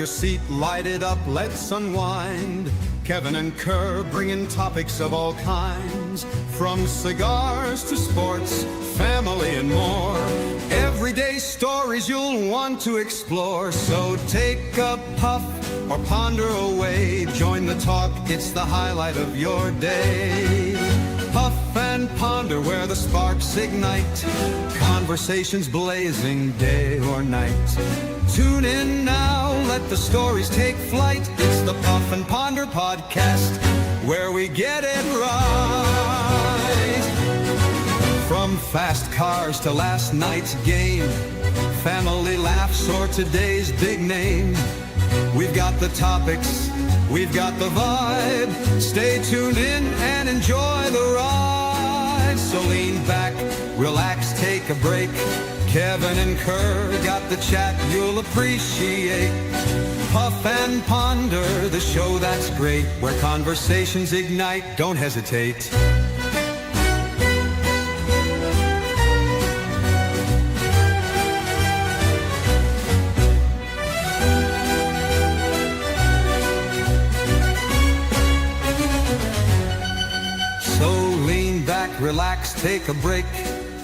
your seat, light it up, let's unwind. Kevin and Kerr bringing topics of all kinds, from cigars to sports, family and more. Everyday stories you'll want to explore. So take a puff or ponder away. Join the talk, it's the highlight of your day. Puff and ponder where the sparks ignite. Conversations blazing day or night. Tune in now, let the stories take flight. It's the Puff and Ponder podcast, where we get it right. From fast cars to last night's game, family laughs or today's big name. We've got the topics, we've got the vibe. Stay tuned in and enjoy the ride. So lean back, relax, take a break. Kevin and Kerr got the chat you'll appreciate. Puff and Ponder, the show that's great, where conversations ignite. Don't hesitate. So lean back, relax, take a break.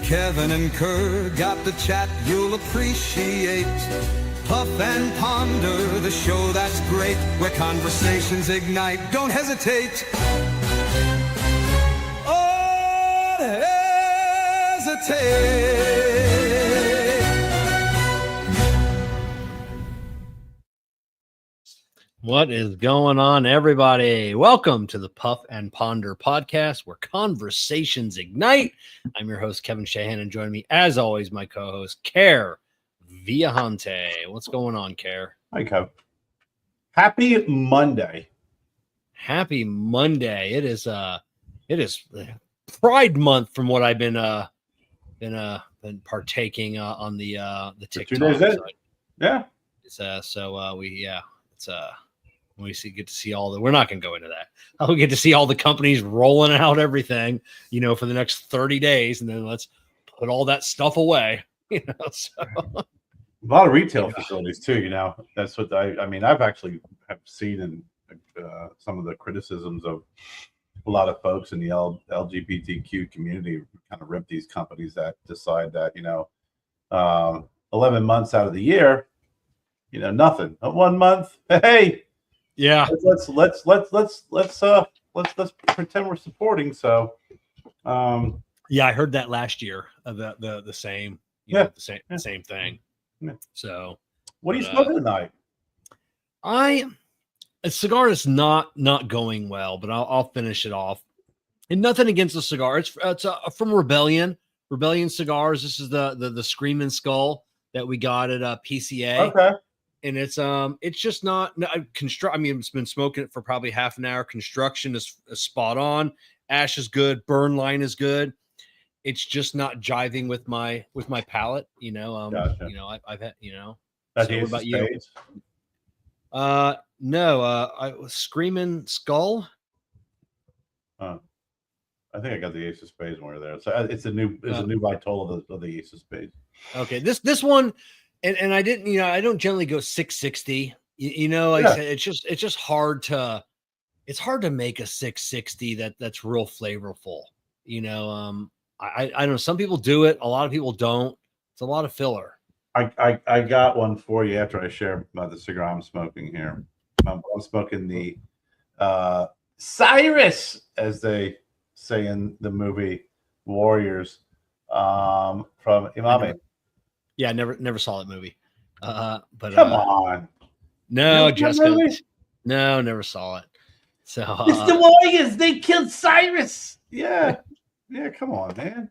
Kevin and Kerr got the chat you'll appreciate. Puff and Ponder, the show that's great, where conversations ignite. Don't hesitate. Oh, hesitate. What is going on, everybody? Welcome to the Puff and Ponder podcast, where conversations ignite. I'm your host, Kevin Shahan, and joining me, as always, my co-host, Kerr Viajante. What's going on, Kerr? Hi, Kev. Happy Monday. Happy Monday. It is Pride Month, from what I've been partaking on the TikTok. 2 days in. Yeah. We get to see all the. We're not going to go into that. We get to see all the companies rolling out everything, for the next 30 days, and then let's put all that stuff away. So A lot of retail facilities too. That's what I've actually have seen in some of the criticisms of a lot of folks in the LGBTQ community kind of rip these companies that decide that 11 months out of the year, nothing. 1 month, hey. Yeah, let's pretend we're supporting. So, yeah, I heard that last year. The same, the same thing. Yeah. So, what are you smoking tonight? A cigar is not going well, but I'll finish it off. And nothing against the cigar. It's from Rebellion Cigars. This is the Screaming Skull that we got at PCA. Okay. And it's just not it's been smoking it for probably half an hour. Construction is spot on. Ash is good. Burn line is good. It's just not jiving with my palate. Gotcha. I've had, That's so what about you? No, I was Screaming Skull. I think I got the Ace of Spades one there. So it's a new Vitola of the Ace of Spades. Okay, this one. And I didn't, I don't generally go 660. I said, it's just hard to make a 660 that's real flavorful. I don't know. Some people do it. A lot of people don't. It's a lot of filler. I got one for you after I share the cigar I'm smoking here. I'm smoking the Cyrus, as they say in the movie Warriors, from Imame. Yeah, never saw that movie. But come on, no, Jessica, no, never saw it. So it's the Warriors. They killed Cyrus. Yeah, come on, man.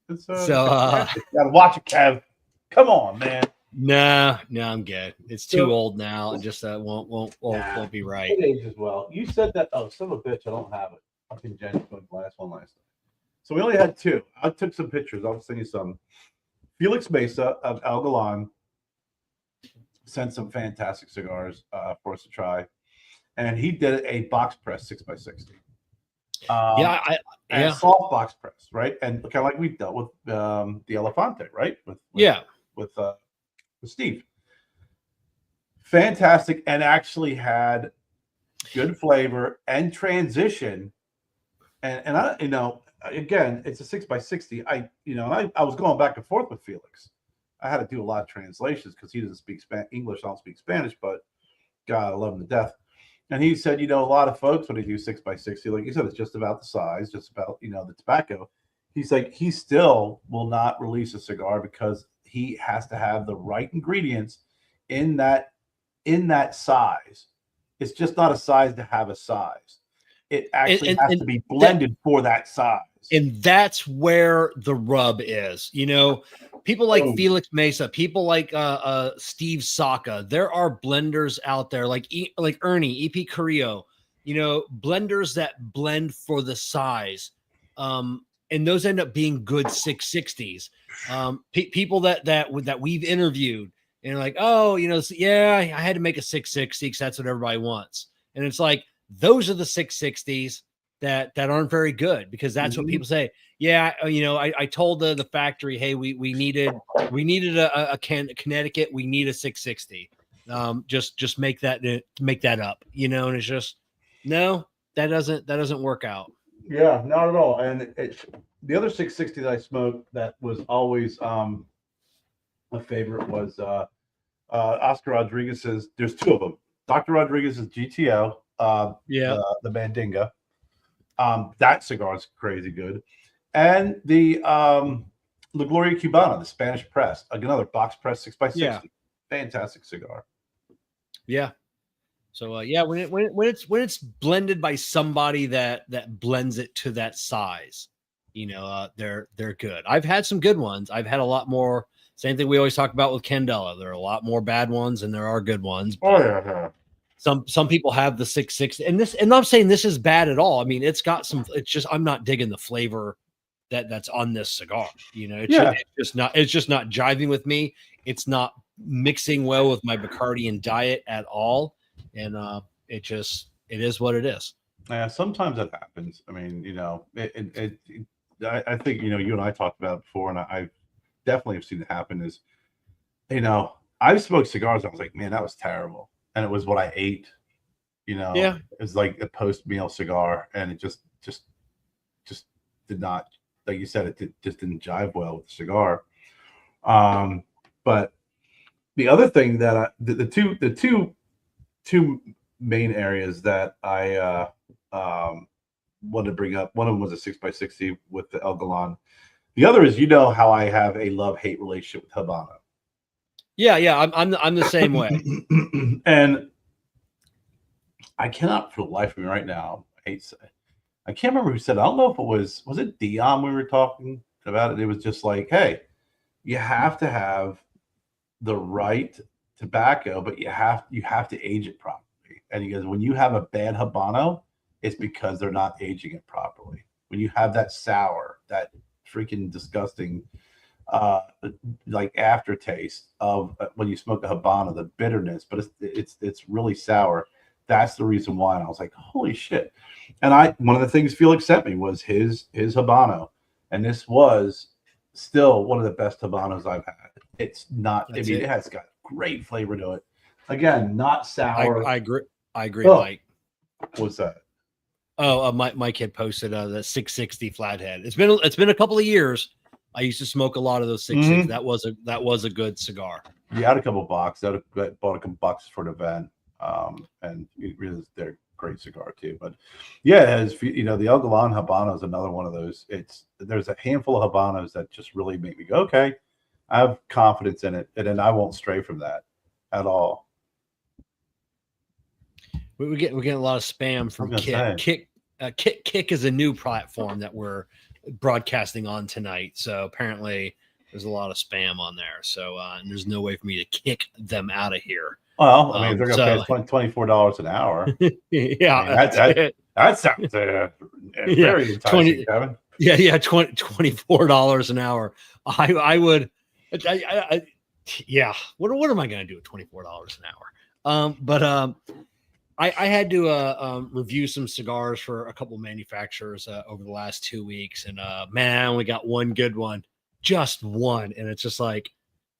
It's, gotta watch it, Kev. Come on, man. No, I'm good. It's too old now. It just won't be right. It ages well. You said that. Oh, son of a bitch! I don't have it. Fucking Jenny put the last one last time. So we only had two. I took some pictures. I'll send you some. Felix Mesa of El Galan sent some fantastic cigars for us to try, and he did a box press 6x60. A soft box press, right? And kind of like we've dealt with the Elefante, right? With Steve. fantastic, and actually had good flavor and transition. And I, again, it's a 6x60. I was going back and forth with Felix. I had to do a lot of translations because he doesn't speak English. I don't speak Spanish, but God, I love him to death. And he said, a lot of folks, when they do 6x60, like you said, it's just about the size, just about, the tobacco. He's like, he still will not release a cigar because he has to have the right ingredients in that size. It's just not a size to have a size. It actually has to be blended for that size. And that's where the rub is. People like Felix Mesa, people like Steve Saka. There are blenders out there like Ernie, EP Carrillo, blenders that blend for the size. And those end up being good 660s. People that we've interviewed and like, I had to make a 660 because that's what everybody wants. And it's like, those are the 660s that aren't very good because that's what people say. Yeah, I told the factory, hey, we needed a Connecticut, we need a 660. Just make that up, and it's just no, that doesn't work out. Yeah, not at all. And the other 660 that I smoked that was always a favorite was Oscar Rodriguez's. There's two of them. Dr. Rodriguez's GTO, the Mandinga. That cigar is crazy good. And the La Gloria Cubana, the Spanish press, another box press 6x60. Yeah. Fantastic cigar. Yeah. So when it's blended by somebody that blends it to that size, they're good. I've had some good ones. I've had a lot more. Same thing we always talk about with Candela. There are a lot more bad ones and there are good ones. Oh yeah. Some people have the 660, and I'm saying this is bad at all. I mean, it's got some. It's just I'm not digging the flavor that's on this cigar. It's just not jiving with me. It's not mixing well with my Bacardian diet at all, and it is what it is. Yeah, sometimes that happens. I mean, I think you and I talked about it before, and I definitely have seen it happen. Is I've smoked cigars. And I was like, man, that was terrible. And it was what I ate, Yeah. It was like a post-meal cigar, and it just did not, like you said, just didn't jive well with the cigar. But the other thing that the two main areas that I wanted to bring up, one of them was a 6x60 with the El Galan. The other is, how I have a love-hate relationship with Habano. Yeah, I'm the same way. And I cannot for the life of me right now. I can't remember who said it. I don't know if it was it Dion we were talking about it. It was just like, hey, you have to have the right tobacco, but you have to age it properly. And he goes, when you have a bad Habano, it's because they're not aging it properly. When you have that sour, that freaking disgusting like aftertaste of when you smoke a Habano, the bitterness, but it's really sour. That's the reason why. And I was like, holy shit. And one of the things Felix sent me was his Habano, and this was still one of the best Habanos I've had. It's not. It has got great flavor to it. Again, not sour. I agree, Mike. What's that? Oh, Mike had posted the 660 flathead. It's been a couple of years. I used to smoke a lot of those 660. That was a good cigar. Yeah, I had a couple boxes. I bought a couple boxes for an event, and they're a great cigar too. But yeah, as the El Galan Habano is another one of those. There's a handful of Habanos that just really make me go, okay, I have confidence in it, and then I won't stray from that at all. We're getting a lot of spam from Kick. Kick is a new platform that we're broadcasting on tonight, so apparently there's a lot of spam on there. So and there's no way for me to kick them out of here. Well, I mean, they're going to pay $24 an hour. Yeah, I mean, that sounds very enticing, Kevin. Yeah, $24 an hour. I would. Yeah. What am I going to do with $24 an hour? I had to review some cigars for a couple manufacturers over the last 2 weeks, and man, I only got one good one, just one, and it's just like,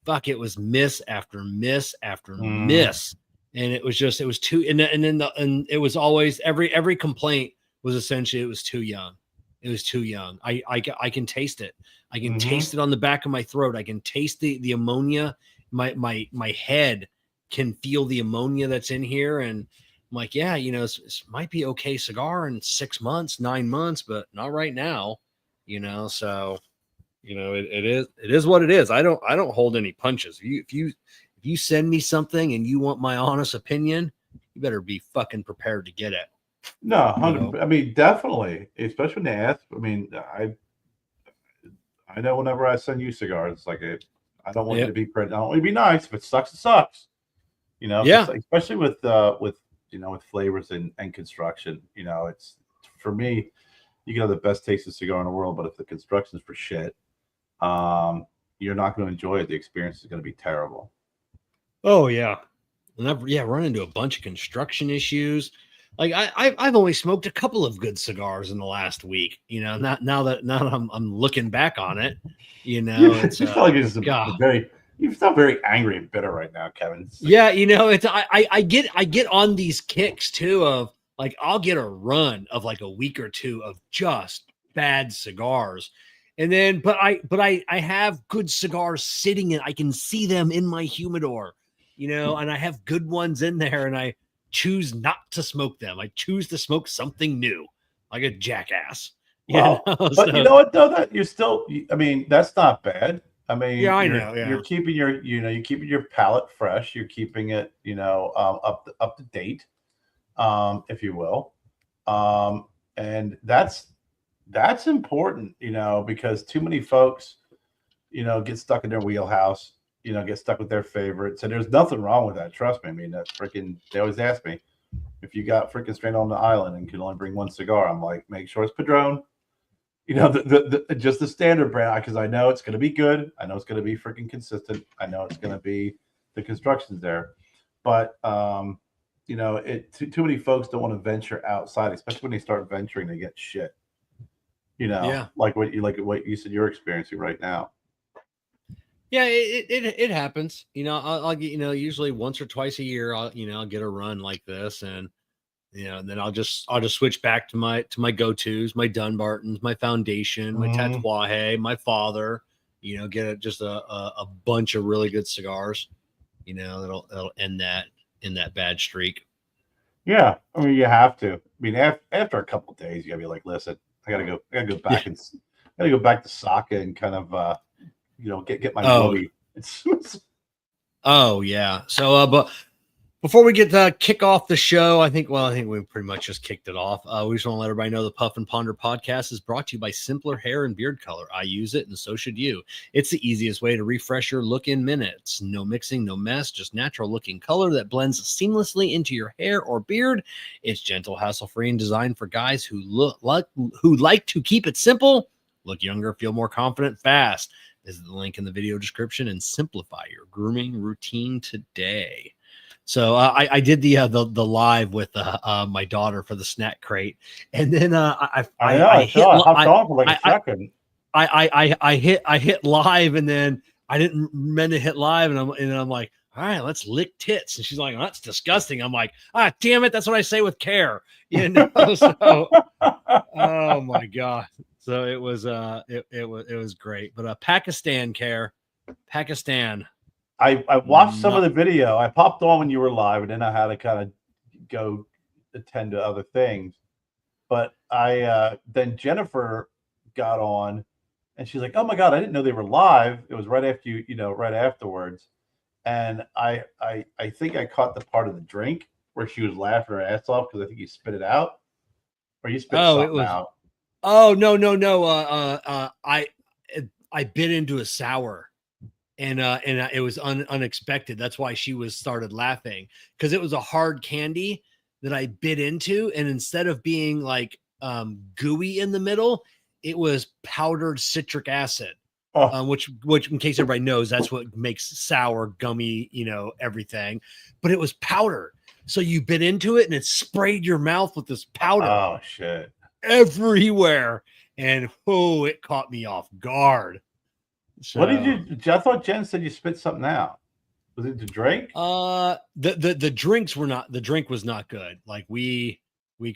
fuck, it was miss after miss after miss, and it was too, and it was always every complaint was essentially it was too young. It was too young. I can taste it. I can taste it on the back of my throat. I can taste the ammonia. My head can feel the ammonia that's in here. And I'm like, yeah, this might be okay cigar in 6 months, 9 months, but not right now, so it is what it is. I don't hold any punches. If you send me something and you want my honest opinion, you better be fucking prepared to get it. No, 100. I mean, definitely, especially when they ask. I mean, I know whenever I send you cigars, it's like I don't want you to be pretty. I don't want you to be nice. If it sucks, it sucks. Yeah. Especially with flavors and construction. It's for me, you can have the best tasting cigar in the world, but if the construction is for shit, you're not going to enjoy it. The experience is going to be terrible. Oh yeah, and I've run into a bunch of construction issues. Like I've only smoked a couple of good cigars in the last week. Now that I'm looking back on it, it's you feel like you sound very angry and bitter right now, Kevin. It's I get on these kicks too of like I'll get a run of like a week or two of just bad cigars. And then, but I have good cigars sitting in, I can see them in my humidor, and I have good ones in there and I choose not to smoke them. I choose to smoke something new, like a jackass. But you know what though, that you're still, I mean, that's not bad. I mean, you're keeping you're keeping your palate fresh. You're keeping it, up to date, if you will. And that's important, because too many folks, get stuck in their wheelhouse, get stuck with their favorites. And there's nothing wrong with that. Trust me. I mean, they always ask me if you got freaking straight on the island and can only bring one cigar. I'm like, make sure it's Padron, just the standard brand, because I know it's going to be good. I know it's going to be freaking consistent. I know it's going to be the construction's there. But, too many folks don't want to venture outside, especially when they start venturing, they get shit. Like what you said you're experiencing right now. Yeah, it happens. I'll get, usually once or twice a year, I'll get a run like this, and and then I'll just switch back to my go-tos, my Dunbartons, my Foundation, my Tatuaje, my Father. Get just a bunch of really good cigars. That'll end that bad streak. Yeah, I mean, you have to. I mean, after a couple of days, you gotta be like, listen, I gotta go back and I gotta go back to Saka and kind of get my bloody. Oh yeah. So but before we get to kick off the show, I think we pretty much just kicked it off. We just want to let everybody know the Puff and Ponder podcast is brought to you by Simpler Hair and Beard Color. I use it, and so should you. It's the easiest way to refresh your look in minutes. No mixing, no mess, just natural looking color that blends seamlessly into your hair or beard. It's gentle, hassle-free, and designed for guys who like to keep it simple, look younger, feel more confident, fast. Visit the link in the video description and simplify your grooming routine today. So I did the live with my daughter for the snack crate, and then I hit live, and then I didn't meant to hit live, and I'm like, all right, let's lick tits, and she's like, oh, that's disgusting. I'm like, damn it, that's what I say with Kerr, So, oh my god, so it was it was great, but Pakistan, Kerr, Pakistan. I watched some of the video. I popped on when you were live, and then I had to kind of go attend to other things. But then Jennifer got on, and she's like, "Oh my god, I didn't know they were live." It was right after right afterwards, and I think I caught the part of the drink where she was laughing her ass off because I think you spit it out, or you spit something out. Oh no! I bit into a sour. And it was unexpected. That's why she started laughing, because it was a hard candy that I bit into, and instead of being like gooey in the middle, it was powdered citric acid, which in case everybody knows, that's what makes sour, gummy, everything. But it was powdered, so you bit into it, and it sprayed your mouth with this powder. Oh shit! Everywhere, and it caught me off guard. So, what did you? I thought Jen said you spit something out. Was it to drink? The drinks were not. The drink was not good. Like we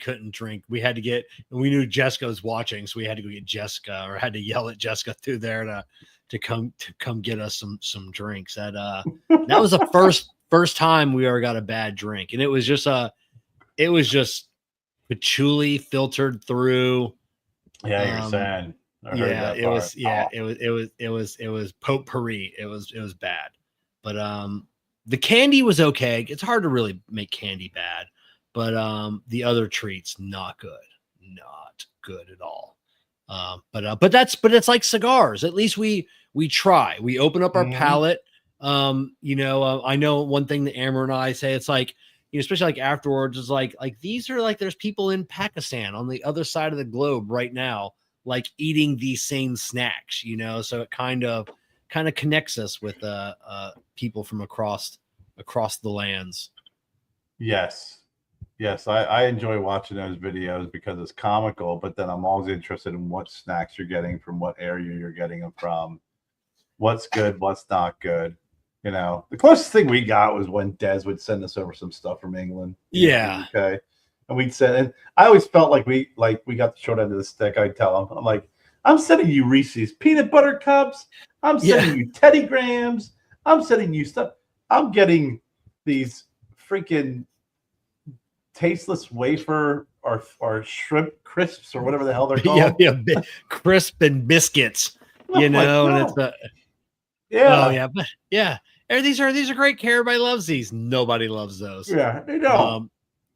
couldn't drink. We had to get. We knew Jessica was watching, so we had to go get Jessica, or had to yell at Jessica through there to come get us some drinks. That was the first time we ever got a bad drink, and it was just patchouli filtered through. Yeah, you're saying. It was potpourri. It was bad, but the candy was okay. It's hard to really make candy bad, but the other treats not good at all. But it's like cigars. At least we try. We open up our palate. I know one thing that Amber and I say, it's like, especially like afterwards, is like these are like, there's people in Pakistan on the other side of the globe right now, like eating these same snacks, so it kind of connects us with people from across the lands. Yes, I enjoy watching those videos because it's comical, but then I'm always interested in what snacks you're getting from what area you're getting them from, what's good, what's not good. The closest thing we got was when Des would send us over some stuff from England. Yeah. Okay. And we'd send, and I always felt like we got the short end of the stick. I'd tell him, I'm like, I'm sending you Reese's peanut butter cups. I'm sending you Teddy Grahams. I'm sending you stuff. I'm getting these freaking tasteless wafer or shrimp crisps or whatever the hell they're called. Crisp and biscuits, and it's but these are great. Everybody loves these. Nobody loves those. Yeah, they don't.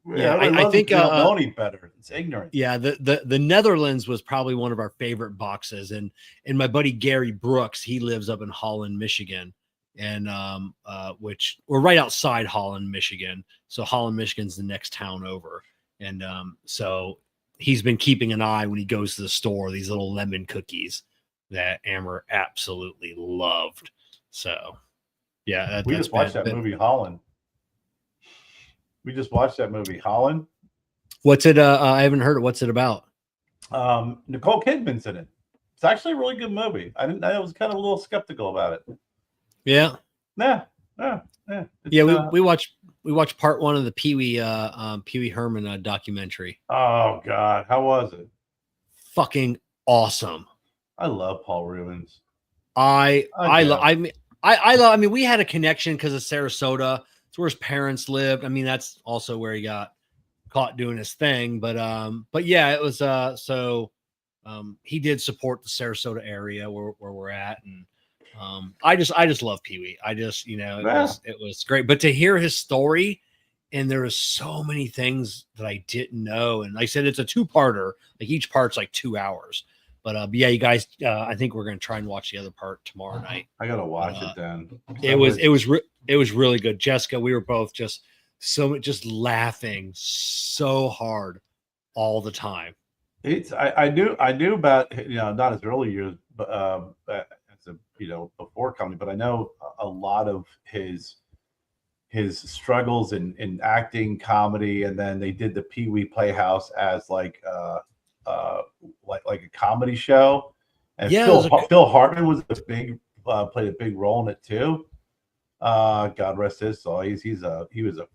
I think they don't know any better. It's ignorant. Yeah, the Netherlands was probably one of our favorite boxes, and my buddy Gary Brooks, he lives up in Holland, Michigan, and which we're right outside Holland, Michigan. So Holland, Michigan's the next town over, and so he's been keeping an eye when he goes to the store, these little lemon cookies that Amber absolutely loved. So yeah, we just watched that movie Holland. We just watched that movie Holland. What's it? I haven't heard it. What's it about? Nicole Kidman's in it. It's actually a really good movie. I was kind of a little skeptical about it. Yeah. We watched part one of the Pee Wee Herman documentary. Oh God, how was it? Fucking awesome. I love Paul Rubens. I mean, we had a connection because of Sarasota. It's where his parents lived. I mean, that's also where he got caught doing his thing. But yeah, it was he did support the Sarasota area where we're at, and I just love Pee Wee. It was great. But to hear his story, and there was so many things that I didn't know, and like I said, it's a 2-parter. Like each part's like 2 hours. But yeah, you guys, I think we're gonna try and watch the other part tomorrow night. I gotta watch it then. It was really good. Jessica, we were both just laughing so hard all the time. I knew about not his early years, but before comedy, but I know a lot of his struggles in acting, comedy, and then they did the Pee Wee Playhouse as like a comedy show, and Phil Hartman was played a big role in it too. God rest his soul. He was a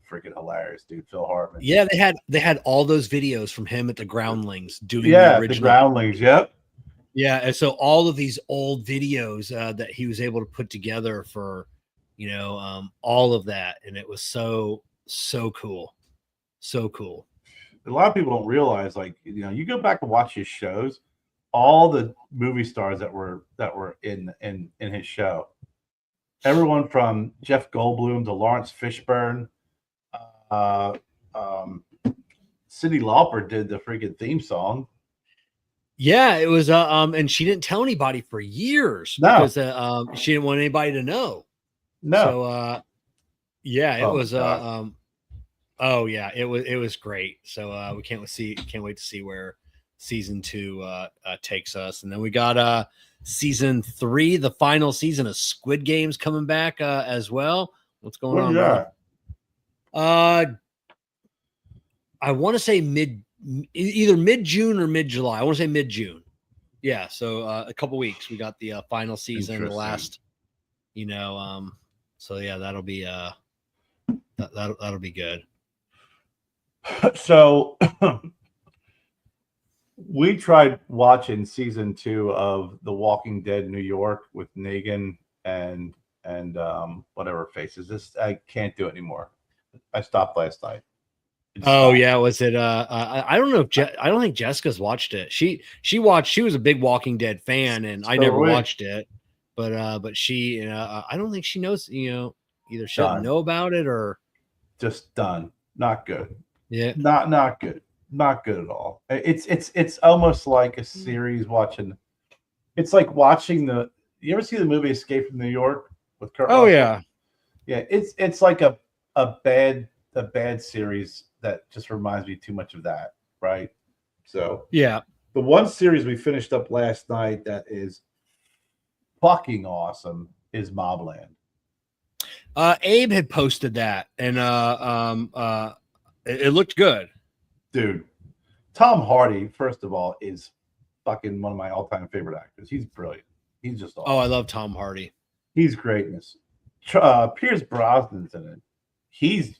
freaking hilarious dude, Phil Hartman. Yeah, they had all those videos from him at the Groundlings doing the original. The Groundlings. Yep. Yeah, and so all of these old videos that he was able to put together for, all of that, and it was so cool, so cool. A lot of people don't realize, you go back and watch his shows, all the movie stars that were in his show, everyone from Jeff Goldblum to Lawrence Fishburne, Cyndi Lauper did the freaking theme song. Yeah, it was and she didn't tell anybody for years because she didn't want anybody to know. No. So yeah, it was it was great. So we can't wait to see where season 2 takes us. And then we got season 3, the final season of Squid Games coming back as well. What's going on there? I want to say either mid-June or mid-July. I want to say mid-June. Yeah, so a couple weeks. We got the final season, the last, So yeah, that'll be that'll be good. So we tried watching season 2 of The Walking Dead New York with Negan and whatever faces. This I can't do it anymore. I stopped last night. Oh yeah, was it? I don't know if I don't think Jessica's watched it. She watched. She was a big Walking Dead fan, and I never watched it. But she, I don't think she knows. Either she doesn't know about it or just done. Not good. Yeah, not good. Not good at all. It's almost like a series watching. It's like watching the. You ever see the movie Escape from New York with Kurt? Oh yeah, yeah. It's like a bad series that just reminds me too much of that, right? So yeah, the one series we finished up last night that is fucking awesome is Mobland. Abe had posted that, and it looked good, dude. Tom Hardy, first of all, is fucking one of my all-time favorite actors. He's brilliant. He's just awesome. Oh, I love Tom Hardy. He's greatness. Pierce Brosnan's in it. He's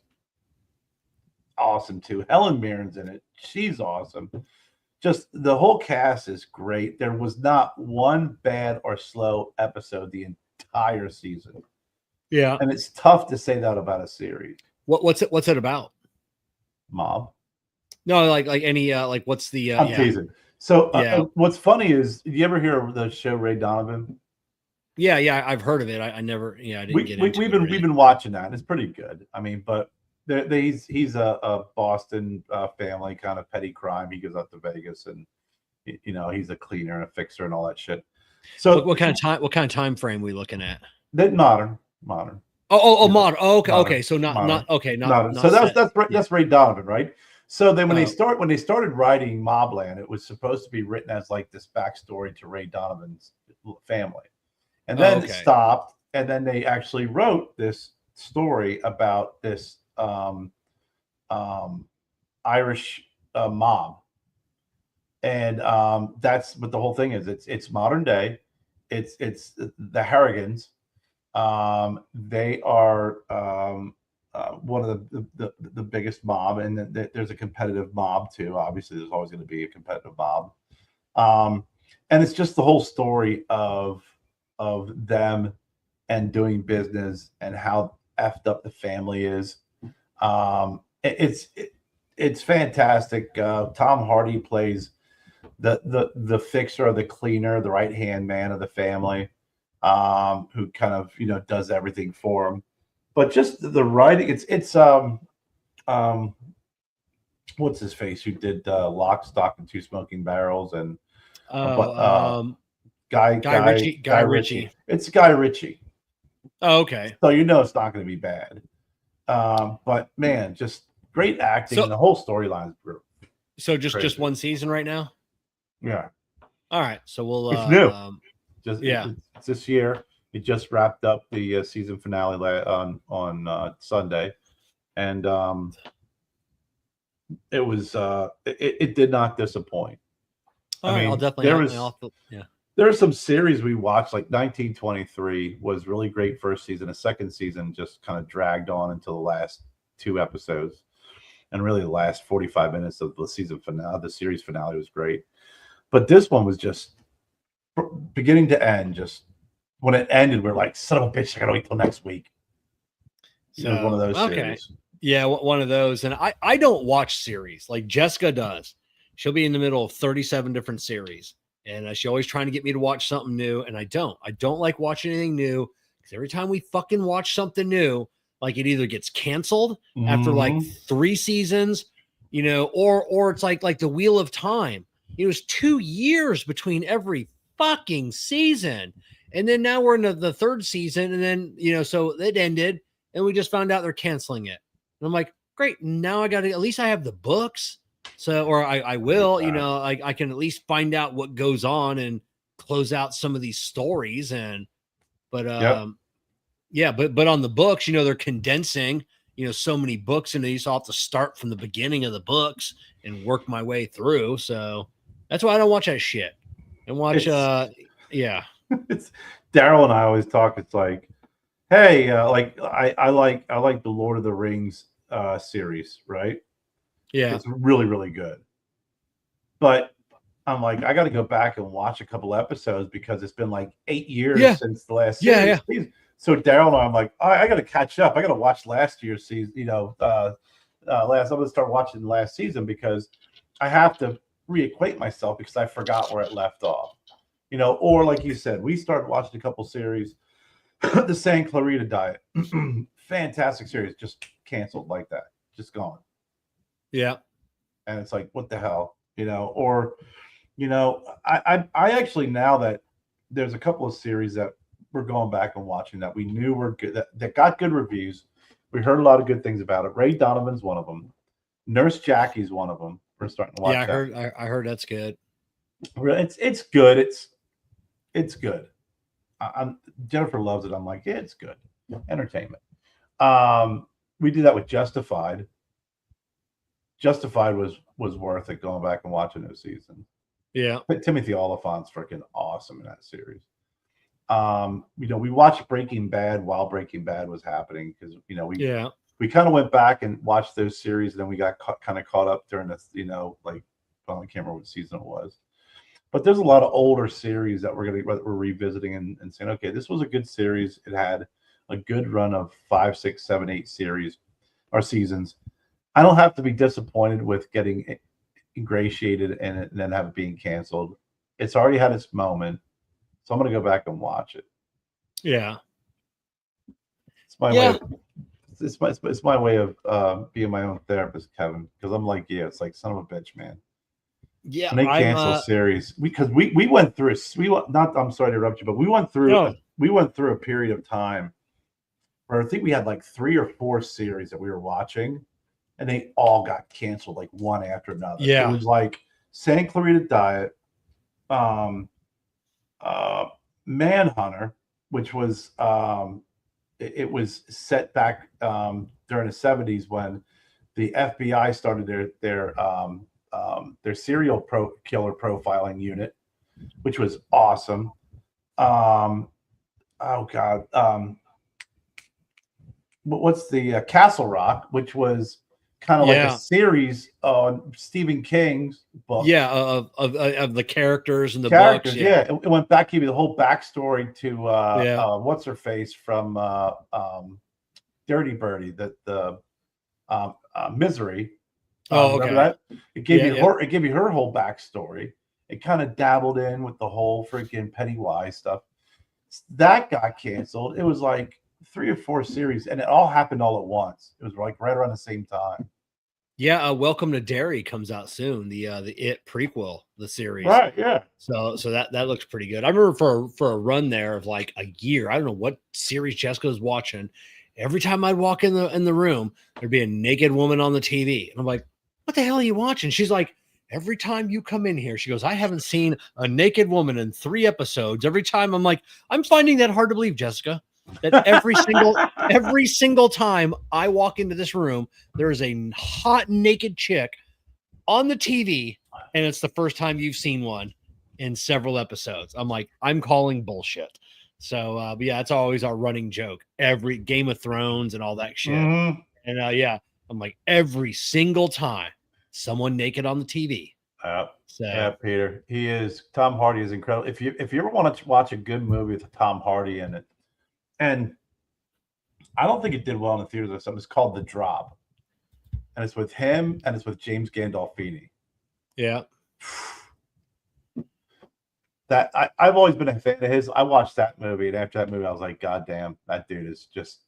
awesome too. Helen Mirren's in it. She's awesome. Just the whole cast is great. There was not one bad or slow episode the entire season. Yeah, and it's tough to say that about a series. What's it about? Mob. No, like any like what's the? I'm teasing. So what's funny is, did you ever hear of the show Ray Donovan? Yeah, I've heard of it. I never, I didn't get into it. We've been watching that. It's pretty good. I mean, but he's a Boston family kind of petty crime. He goes out to Vegas and he's a cleaner and a fixer and all that shit. So what kind of time frame we looking at? That modern. Modern. Okay. So not so that's Ray Donovan, right? So then when they started writing Mobland, it was supposed to be written as like this backstory to Ray Donovan's family, and then it stopped, and then they actually wrote this story about this Irish mob, and that's what the whole thing is. It's modern day. It's the Harrigans. They are one of the biggest mob, and there's a competitive mob too. Obviously, there's always going to be a competitive mob, and it's just the whole story of them and doing business and how effed up the family is. It's fantastic. Tom Hardy plays the fixer or the cleaner, the right hand man of the family, who kind of does everything for him. But just the writing, it's what's his face who did Lock, Stock, and Two Smoking Barrels and Guy Ritchie. It's Guy Ritchie. Oh, okay. So it's not going to be bad. But man, just great acting. And the whole storyline is brutal. So just one season right now. Yeah. All right. So we'll. It's new. It's this year. It just wrapped up the season finale on Sunday, and it was it did not disappoint. I mean, I'll definitely. There are some series we watched, like 1923 was really great first season. The second season just kind of dragged on until the last 2 episodes, and really the last 45 minutes of the season finale, the series finale, was great. But this one was just beginning to end. Just when it ended, we're like, son of a bitch, I gotta wait till next week. So it was one of those series. Yeah, one of those. And I don't watch series like Jessica does. She'll be in the middle of 37 different series. And she's always trying to get me to watch something new. And I don't like watching anything new, because every time we fucking watch something new, like it either gets canceled after like 3 seasons, or it's like the Wheel of Time. It was 2 years between every fucking season. And then now we're in the 3rd season. And then, so it ended and we just found out they're canceling it. And I'm like, great. Now at least I have the books. So, or I will, I can at least find out what goes on and close out some of these stories. But on the books, they're condensing, so many books into these. So I'll have to start from the beginning of the books and work my way through. So that's why I don't watch that shit. And watch, it's Daryl and I always talk. It's like hey, I like the Lord of the Rings series, right? Yeah. It's really, really good. But I'm like, I got to go back and watch a couple episodes because it's been like 8 years Yeah. since the last Yeah. series. So Daryl and I'm like, I got to catch up. I got to watch last year's season. I'm going to start watching last season because I have to reacquaint myself because I forgot where it left off. Or like you said, we started watching a couple series. The San Clarita Diet, fantastic series, just canceled like that, just gone. Yeah. And it's like, what the hell, Or I actually, now that there's a couple of series that we're going back and watching that we knew were good, that got good reviews. We heard a lot of good things about it. Ray Donovan's one of them. Nurse Jackie's one of them. We're starting to watch. Yeah, I heard that's good. It's good. It's good. Jennifer loves it. I'm like, yeah, it's good. Entertainment. We did that with Justified. Justified was worth it going back and watching those seasons. Yeah. But Timothy Oliphant's freaking awesome in that series. We watched Breaking Bad while Breaking Bad was happening because we kind of went back and watched those series, and then we got kind of caught up during this, I can't remember what season it was. But there's a lot of older series that we're revisiting and saying, okay, this was a good series. It had a good run of 5, 6, 7, 8 series or seasons. I don't have to be disappointed with getting ingratiated in it and then have it being canceled. It's already had its moment, so I'm going to go back and watch it. Yeah, it's my way. It's my way of being my own therapist, Kevin. Because I'm like, it's like, son of a bitch, man. Yeah, when they cancel series, because we went through I'm sorry to interrupt you, but we went through a period of time where I think we had like 3 or 4 series that we were watching, and they all got canceled like one after another. Yeah, it was like San Clarita Diet, Manhunter, which was it was set back during the 70s when the FBI started their serial killer profiling unit, which was awesome. What's the Castle Rock, which was kind of like a series on Stephen King's book. Yeah, of the characters and the books. Yeah, it went back, gave you the whole backstory to what's her face from Dirty Birdie, the Misery. Okay. That? It gave it gave you her whole backstory. It kind of dabbled in with the whole freaking Pennywise stuff. That got canceled. It was like 3 or 4 series, and it all happened all at once. It was like right around the same time. Yeah, Welcome to Derry comes out soon. The It prequel, the series. Right. Yeah. So that looks pretty good. I remember for a run there of like a year. I don't know what series Jessica was watching. Every time I'd walk in the room, there'd be a naked woman on the TV, and I'm like, "What the hell are you watching?" She's like, "Every time you come in here," she goes, "I haven't seen a naked woman in 3 episodes." Every time I'm like, "I'm finding that hard to believe, Jessica." That every single time I walk into this room, there is a hot naked chick on the TV, and it's the first time you've seen one in several episodes. I'm like, I'm calling bullshit. So, but yeah, it's always our running joke. Every Game of Thrones and all that shit. Mm-hmm. And I'm like, every single time someone naked on the TV. Yeah, Peter, Tom Hardy is incredible. If you ever want to watch a good movie with Tom Hardy in it, and I don't think it did well in the theaters or something. It's called The Drop, and it's with him and it's with James Gandolfini. Yeah. That I've always been a fan of his. I watched that movie, and after that movie, I was like, God damn, that dude is just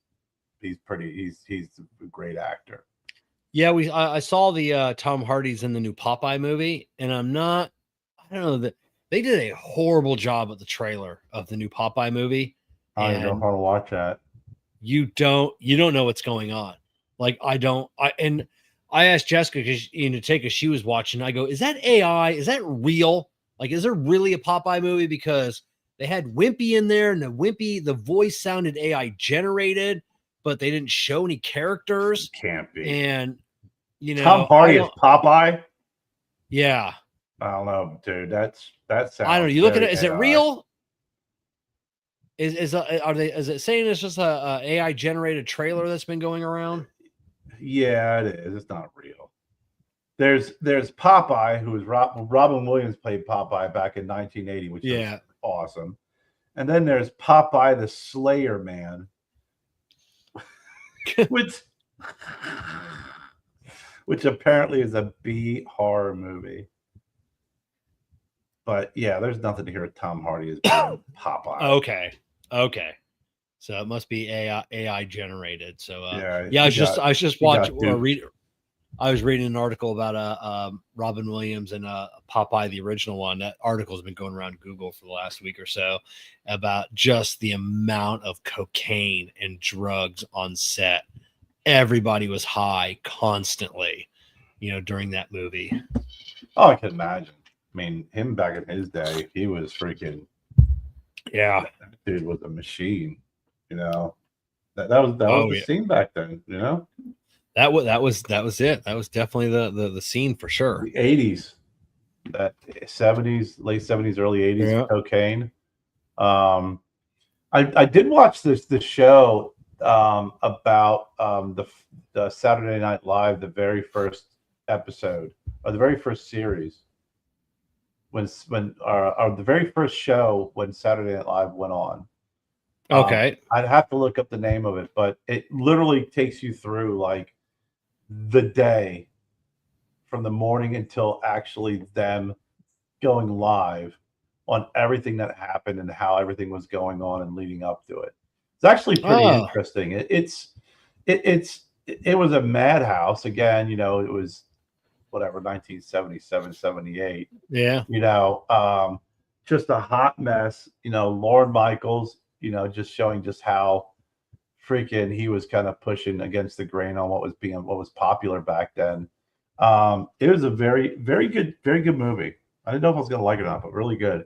he's a great actor. Yeah, I saw the Tom Hardy's in the new Popeye movie, and I don't know that they did a horrible job at the trailer of the new Popeye movie. I don't know how to watch that. You don't know what's going on. Like I asked Jessica because she was watching. I go, is that AI? Is that real? Like, is there really a Popeye movie? Because they had Wimpy in there, and the voice sounded AI generated, but they didn't show any characters. Can't be. And Tom Hardy is Popeye. Yeah. I don't know, dude. That sounds. I don't know. You look at it. Is it real? Is it saying it's just a AI generated trailer that's been going around? Yeah, it is. It's not real. There's Popeye, who was Robin Williams played Popeye back in 1980, which was awesome. And then there's Popeye the Slayer Man, which apparently is a B horror movie. But yeah, there's nothing to hear with Tom Hardy as Popeye. Okay. So it must be AI generated. So I was reading an article about Robin Williams and Popeye, the original one. That article has been going around Google for the last week or so about just the amount of cocaine and drugs on set. Everybody was high constantly, during that movie. Oh, I can imagine. I mean, him back in his day, he was freaking. Yeah, that dude was a machine. That was the scene back then. That was it. That was definitely the scene for sure. The 80s, that 70s, late 70s, early 80s, cocaine. I did watch this show about the Saturday Night Live, the very first episode or the very first series. When the very first show when Saturday Night Live went on. Okay. I'd have to look up the name of it, but it literally takes you through like the day from the morning until actually them going live on everything that happened and how everything was going on and leading up to it. It's actually pretty interesting. It was a madhouse again. It was whatever 1977, 78. Yeah. Just a hot mess. Lorne Michaels. Just showing just how freaking he was kind of pushing against the grain on what was popular back then. It was a very, very good movie. I didn't know if I was gonna like it or not, but really good.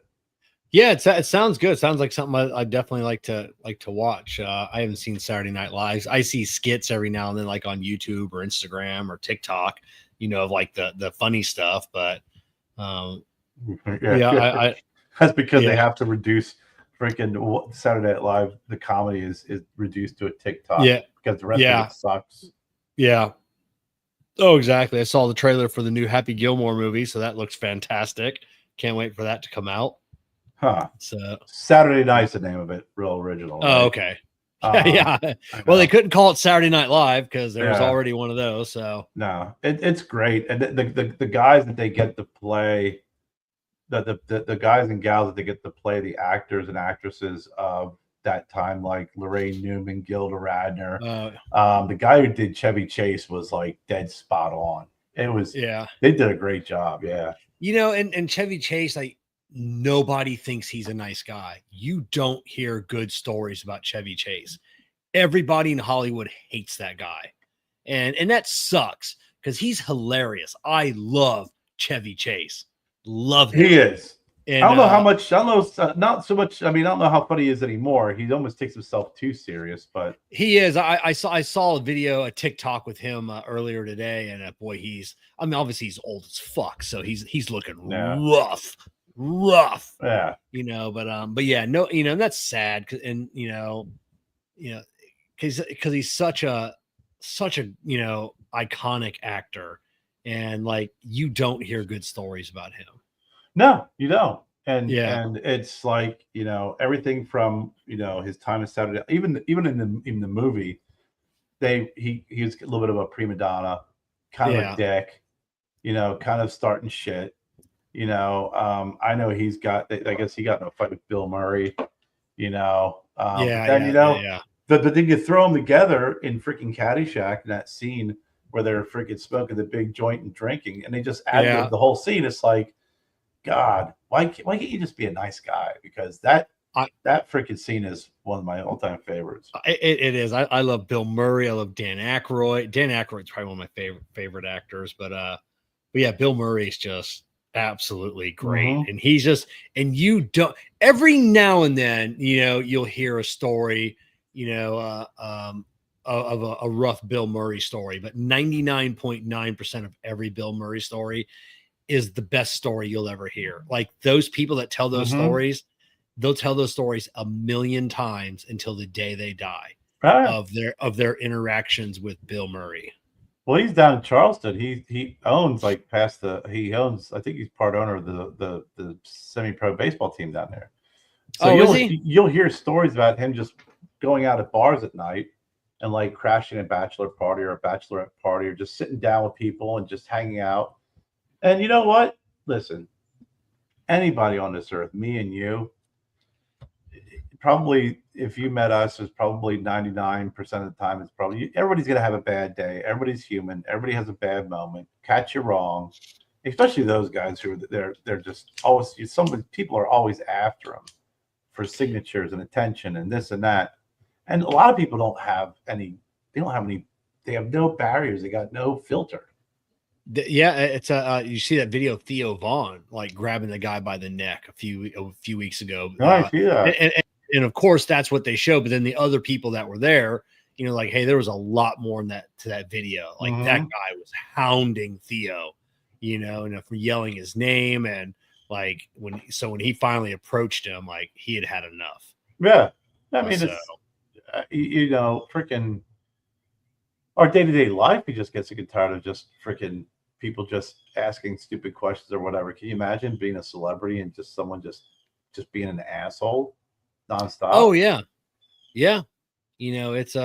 Yeah, it sounds good. It sounds like something I definitely like to watch. I haven't seen Saturday Night Live. I see skits every now and then, like on YouTube or Instagram or TikTok. Of like the funny stuff, but that's because they have to reduce freaking Saturday Night Live. The comedy is reduced to a TikTok. Yeah, because the rest of it sucks. Yeah. Oh, exactly. I saw the trailer for the new Happy Gilmore movie, so that looks fantastic. Can't wait for that to come out. Huh. So Saturday Night's the name of it. Real original. Right? Oh, okay. Yeah. Well, they couldn't call it Saturday Night Live because there was already one of those. So no, it's great, and the guys that they get to play, the guys and gals that they get to play, the actors and actresses of that time, like Lorraine Newman, Gilda Radner, the guy who did Chevy Chase was like dead spot on. It was they did a great job. Yeah, and Chevy Chase, like, nobody thinks he's a nice guy. You don't hear good stories about Chevy Chase. Everybody in Hollywood hates that guy. And that sucks because he's hilarious. I love Chevy Chase. Love him. He is. And, I don't know how much, I don't know, not so much. I mean, I don't know how funny he is anymore. He almost takes himself too serious, but he is. I saw a TikTok with him earlier today. And boy, obviously he's old as fuck. So he's looking rough. Yeah, but yeah, no, and that's sad. And because he's such a iconic actor, and like you don't hear good stories about him. No, you don't. And it's like everything from his time in Saturday, even in the movie, he's a little bit of a prima donna, kind of a dick, kind of starting shit. I know he's got. I guess he got in a fight with Bill Murray. But then you throw them together in freaking Caddyshack in that scene where they're freaking smoking the big joint and drinking, and they just add the whole scene. It's like, God, why can't you just be a nice guy? Because that freaking scene is one of my all-time favorites. It is. I love Bill Murray. I love Dan Aykroyd. Dan Aykroyd's probably one of my favorite actors. But yeah, Bill Murray's just absolutely great. Mm-hmm. And he's just, and you don't, every now and then, you'll hear a story, of a rough Bill Murray story, but 99.9% of every Bill Murray story is the best story you'll ever hear. Like those people that tell those stories, they'll tell those stories a million times until the day they die Ah, of their interactions with Bill Murray. well, he's down in Charleston. He owns like past the he owns. I think he's part owner of the semi-pro baseball team down there. So Oh, is he? you'll hear stories about him just going out at bars at night and like crashing a bachelor party or a bachelorette party or just sitting down with people and just hanging out. And you know what? Listen, anybody on this earth, me and you, probably if you met us, it's probably 99% of the time, it's probably everybody's gonna have a bad day. Everybody's human, everybody has a bad moment, catch you wrong, especially those guys who are they're just always some people are always after them for signatures and attention and this and that. And a lot of people don't have any, they have no barriers, they got no filter. Yeah, it's you see that video of Theo Vaughn like grabbing the guy by the neck a few weeks ago. No, I see that. And of course that's what they show, but then the other people that were there, you know, like, hey, there was a lot more in that video. Like that guy was hounding Theo, you know, and for yelling his name, and like when he finally approached him, like he had enough. Yeah. I mean, So, it's, you know, freaking our day-to-day life, he just gets sick and tired of just freaking people just asking stupid questions or whatever. Can you imagine being a celebrity and just someone just being an asshole nonstop? oh yeah. Yeah. You know, it's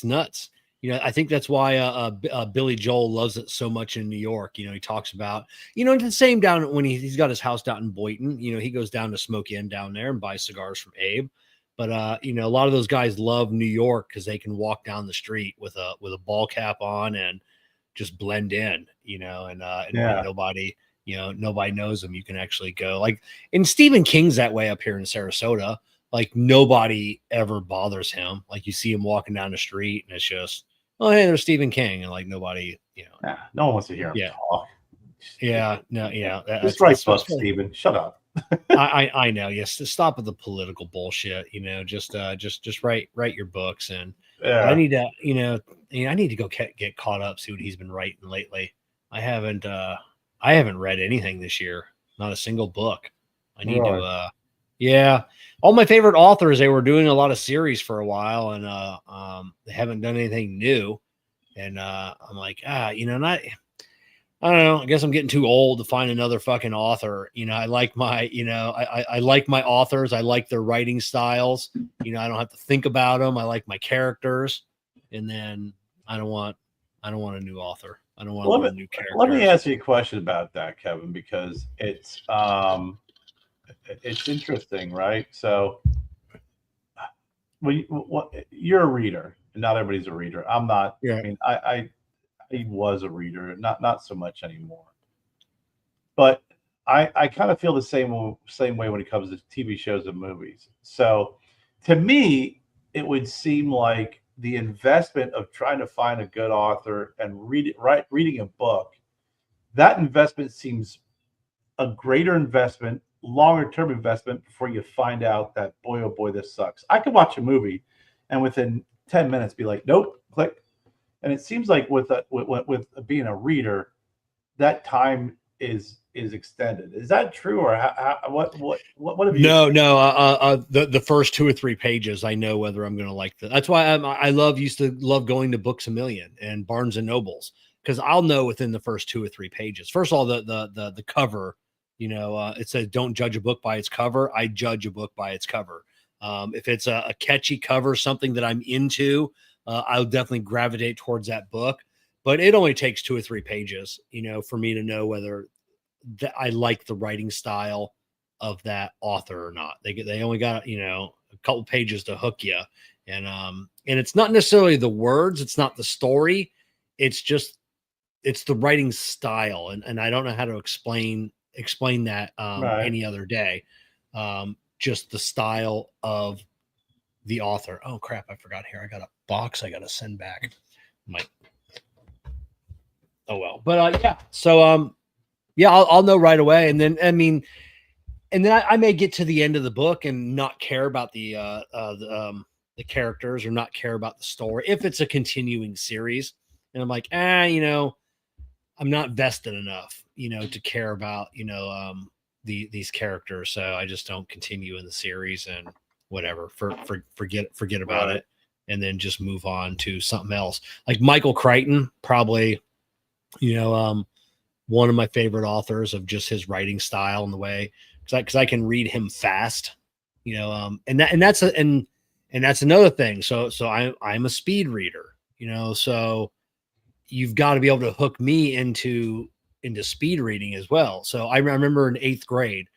nuts. You know, I think that's why Billy Joel loves it so much in New York. You know, he talks about, you know, the same down when he's got his house down in Boynton. You know, he goes down to Smoke Inn down there and buys cigars from Abe. But you know, a lot of those guys love New York because they can walk down the street with a ball cap on and just blend in. You know, and nobody knows them. You can actually go like, and Stephen King's that way up here in Sarasota. Like nobody ever bothers him. Like you see him walking down the street and it's just, oh, hey, there's Stephen King. And like nobody, you know. Nah, no one wants to hear him talk. Yeah. No, yeah. Just write books, Stephen. Shut up. I know. Yes. Stop with the political bullshit, you know, just write your books. And I need to, I need to go get caught up, see what he's been writing lately. I haven't read anything this year. Not a single book. I need to, yeah, all my favorite authors, they were doing a lot of series for a while, and they haven't done anything new. And I'm like, I don't know. I guess I'm getting too old to find another fucking author. You know, I like my, I like my authors. I like their writing styles. You know, I don't have to think about them. I like my characters. And then I don't want a new author. I don't want a new character. Let me ask you a question about that, Kevin, because it's interesting, right? So, you're a reader, and not everybody's a reader. I'm not. Yeah. I mean, I was a reader, not so much anymore. But I kind of feel the same way when it comes to TV shows and movies. So, to me, it would seem like the investment of trying to find a good author and reading a book, that investment seems a greater investment, longer term investment before you find out that boy, oh boy, this sucks. I could watch a movie and within 10 minutes be like, nope, click. And it seems like with being a reader, that time is extended. Is that true, or what have you? No. The first 2 or 3 pages, I know whether I'm going to like that. That's why I used to love going to Books A Million and Barnes and Nobles, because I'll know within the first 2 or 3 pages. First of all, the cover, it says don't judge a book by its cover. I judge a book by its cover. If it's a catchy cover, something that I'm into, I'll definitely gravitate towards that book. But it only takes 2 or 3 pages, for me to know whether I like the writing style of that author or not. They only got, a couple pages to hook you. And it's not necessarily the words. It's not the story. It's the writing style. And I don't know how to explain that any other day. Just the style of the author. Oh crap. I forgot here. I got a box I got to send back. Oh well, but yeah. So I'll know right away. And then, I may get to the end of the book and not care about the characters or not care about the story if it's a continuing series. And I'm like, I'm not vested enough, to care about, these characters, so I just don't continue in the series and whatever. Forget about Right. it, and then just move on to something else. Like Michael Crichton, probably, one of my favorite authors of just his writing style and the way, because I can read him fast, and that's another thing. So I'm a speed reader, so you've got to be able to hook me into speed reading as well. So I remember in 8th grade,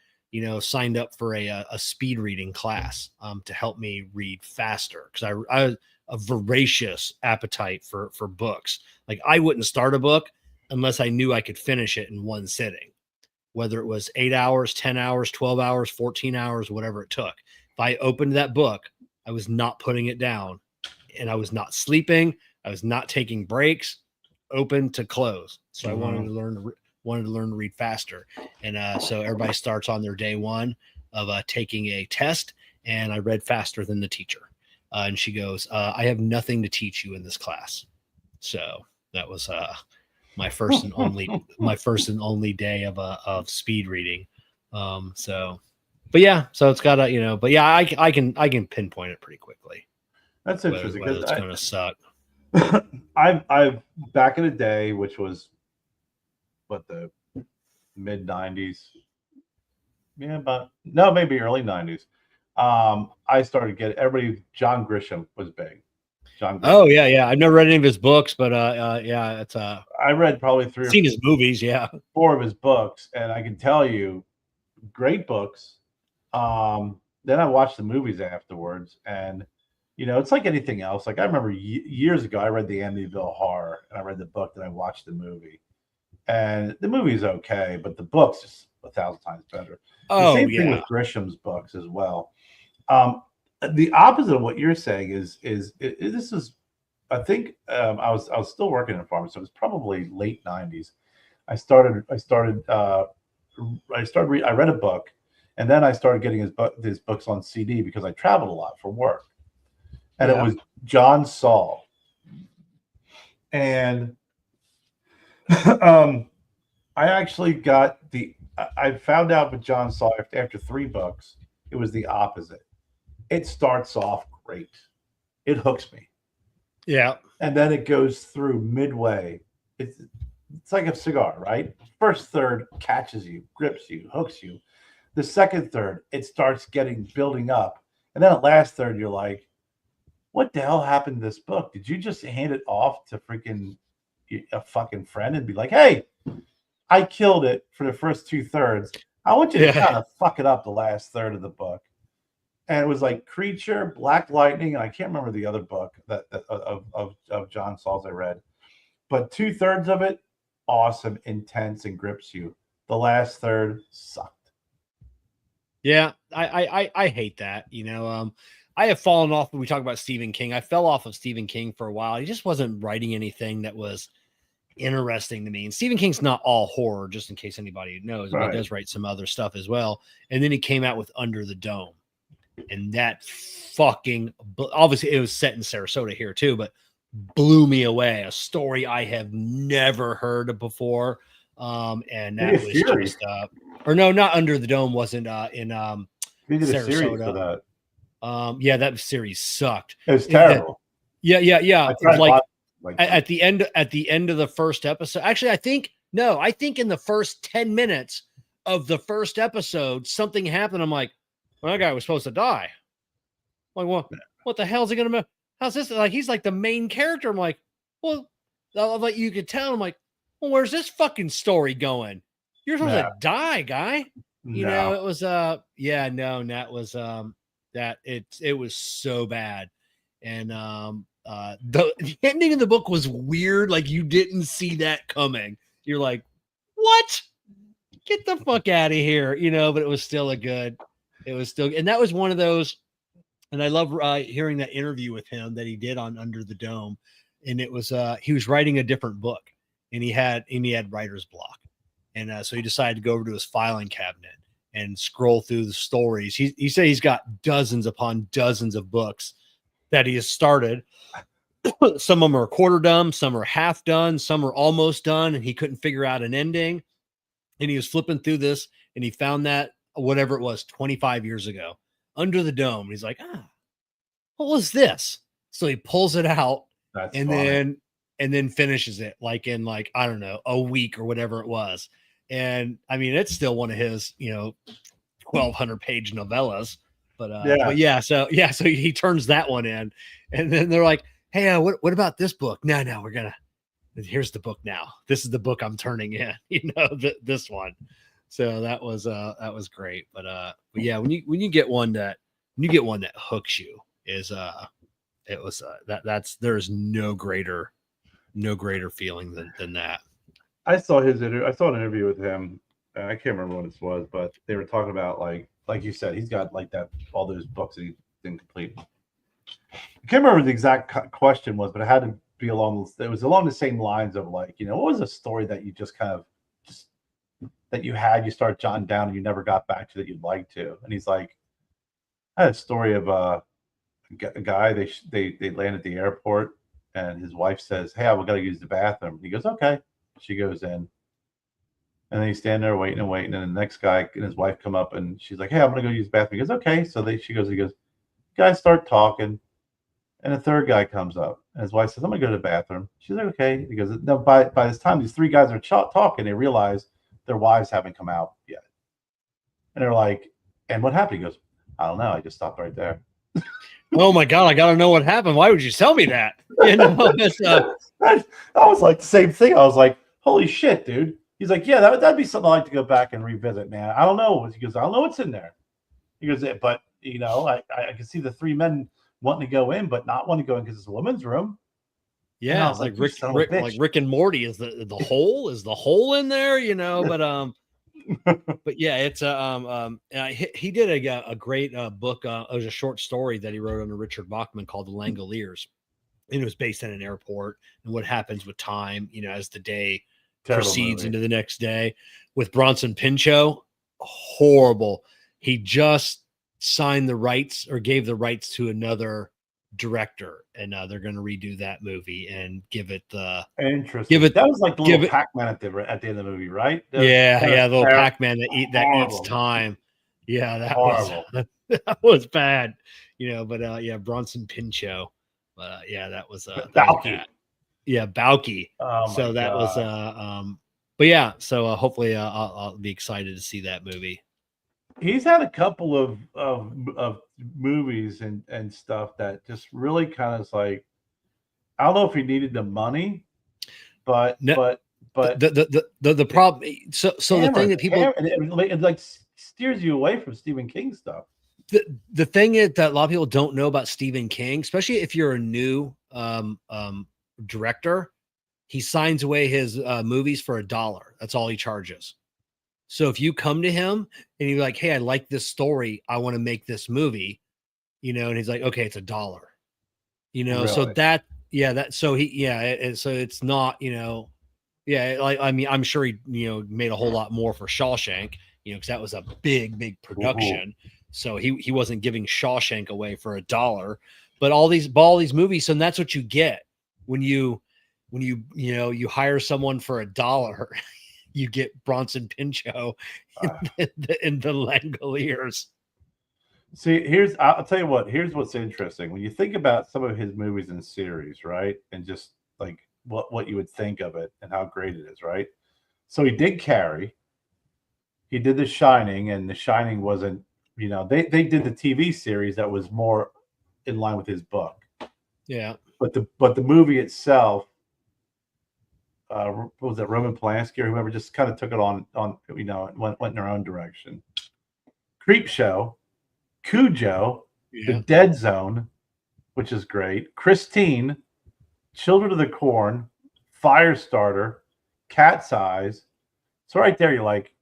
signed up for a speed reading class to help me read faster, because I was a voracious appetite for books. Like, I wouldn't start a book unless I knew I could finish it in one sitting, whether it was 8 hours, 10 hours, 12 hours, 14 hours, whatever it took. If I opened that book, I was not putting it down, and I was not sleeping. I was not taking breaks, open to close. So I wanted to learn to read faster. And so everybody starts on their day one of taking a test, and I read faster than the teacher. And she goes, I have nothing to teach you in this class. So that was my first and only day of speed reading. So it's got to, but yeah, I can pinpoint it pretty quickly. That's interesting, whether it's going to suck. I've back in the day, which was the mid 90s, maybe early 90s. I started getting everybody. John Grisham was big. John Grisham. Oh yeah. I've never read any of his books, but it's I read probably seen his movies, 4 of his books, and I can tell you, great books. Then I watched the movies afterwards, and it's like anything else. Like, I remember years ago, I read the Amityville Horror, and I read the book, then I watched the movie. And the movie's okay, but the book's just 1,000 times better. The same thing with Grisham's books as well. The opposite of what you're saying is this is, I think, I was still working in pharmacy, so it was probably late 90s. I read a book, and then I started getting his books on CD because I traveled a lot for work. And it was John Saul. And I actually I found out with John Saul after 3 books, it was the opposite. It starts off great. It hooks me. Yeah. And then it goes through midway. It's like a cigar, right? First third catches you, grips you, hooks you. The second third, it starts building up. And then at last third, you're like, what the hell happened to this book? Did you just hand it off to freaking a fucking friend and be like, hey, I killed it for the first 2/3. I want you to kind of fuck it up the last third of the book. And it was like Creature, Black Lightning, and I can't remember the other book of John Saul's I read. But 2/3 of it, awesome, intense, and grips you. The last third sucked. Yeah, I hate that. I have fallen off when we talk about Stephen King. I fell off of Stephen King for a while. He just wasn't writing anything that was interesting to me. And Stephen King's not all horror, just in case anybody knows. Right. He does write some other stuff as well. And then he came out with Under the Dome. And that fucking, obviously it was set in Sarasota here too, but blew me away. A story I have never heard of before. And that was just, or no, not Under the Dome wasn't in he did Sarasota. A series for that. That series sucked. It was terrible. Yeah. Like at the end of the first episode. Actually, I think in the first 10 minutes of the first episode, something happened. I'm like, well, that guy was supposed to die. I'm like, well, what the hell is he gonna do? How's this? Like, he's like the main character. I'm like, well, like you could tell. I'm like, well, where's this fucking story going? You're supposed to die, guy. It was that was that it was so bad. And the ending of the book was weird. Like, you didn't see that coming. You're like, what? Get the fuck out of here, but it was still and that was one of those. And I love hearing that interview with him that he did on Under the Dome. And it was, he was writing a different book, and he had writer's block. And so he decided to go over to his filing cabinet and scroll through the stories. He said he's got dozens upon dozens of books that he has started. Some of them are quarter done, some are half done, some are almost done, and he couldn't figure out an ending. And he was flipping through this, and he found that whatever it was 25 years ago under the dome. He's like, what was this? So he pulls it out That's and funny. then finishes it like in like, I don't know, a week or whatever it was. And I mean, it's still one of his, 1,200 page novellas, but yeah, so he turns that one in, and then they're like, hey, what about this book? No, here's the book now. This is the book I'm turning in, this one. So that was great. But yeah, when you get one that hooks you there's no greater feeling than that. I saw an interview with him. I can't remember what this was, but they were talking about like you said, he's got like that all those books that he didn't complete. I can't remember what the exact question was, but it had to be along the same lines of like, what was a story that you just kind of that you start jotting down and you never got back to that you'd like to. And he's like, I had a story of a guy, they land at the airport and his wife says, hey, we got to use the bathroom. He goes, okay. She goes in. And then he's standing there waiting. And the next guy and his wife come up and she's like, hey, I'm going to go use the bathroom. He goes, okay. So he goes, guys start talking. And a third guy comes up and his wife says, I'm going to go to the bathroom. She's like, okay. He goes, no, by this time, these three guys are talking. They realize their wives haven't come out yet. And they're like, and what happened? He goes, I don't know. I just stopped right there. Oh my God, I got to know what happened. Why would you tell me that? I was like the same thing. I was like, holy shit, dude. He's like, yeah, that'd be something I'd like to go back and revisit, man. I don't know. He goes, I don't know what's in there. He goes, but I can see the three men wanting to go in, but not wanting to go in because it's a woman's room. Yeah, it's like Rick and Morty. Is the hole in there? But yeah, it's he did a great book. It was a short story that he wrote under Richard Bachman called The Langoliers, and it was based in an airport and what happens with time, as the day proceeds into the next day. With Bronson Pinchot, horrible. He just signed the rights or gave the rights to another director, and they're going to redo that movie and give it the interesting. That was like the little Pac-Man at the end of the movie, right? The little Pac-Man that eats time. Yeah, that was bad, But yeah, Bronson Pinchot. Yeah, that was Balky. Balky. Oh, so that God. Was but yeah, so hopefully I'll be excited to see that movie. He's had a couple of movies and stuff that just really kind of is like, I don't know if he needed the money, but the problem. So the thing that people it like steers you away from Stephen King stuff. The thing is that a lot of people don't know about Stephen King, especially if you're a new director. He signs away his movies for $1. That's all he charges. So if you come to him and you're like, hey, I like this story, I want to make this movie, and he's like, okay, it's $1. Really? So so it's not, like, I mean, I'm sure he, made a whole lot more for Shawshank, because that was a big production. Ooh. So he wasn't giving Shawshank away for $1, but all these movies. And that's what you get when you hire someone for $1. You get Bronson Pinchot in the Langoliers. See, I'll tell you what, here's what's interesting. When you think about some of his movies and series, right? And just like what you would think of it and how great it is, right? So he did Carrie. He did The Shining, and The Shining wasn't, they did the TV series that was more in line with his book. Yeah. But the movie itself, what was that, Roman Polanski or whoever, just kind of took it on went in their own direction. Creepshow, Cujo, The Dead Zone, which is great, Christine, Children of the Corn, Firestarter, Cat's Eyes. So right there, you're like,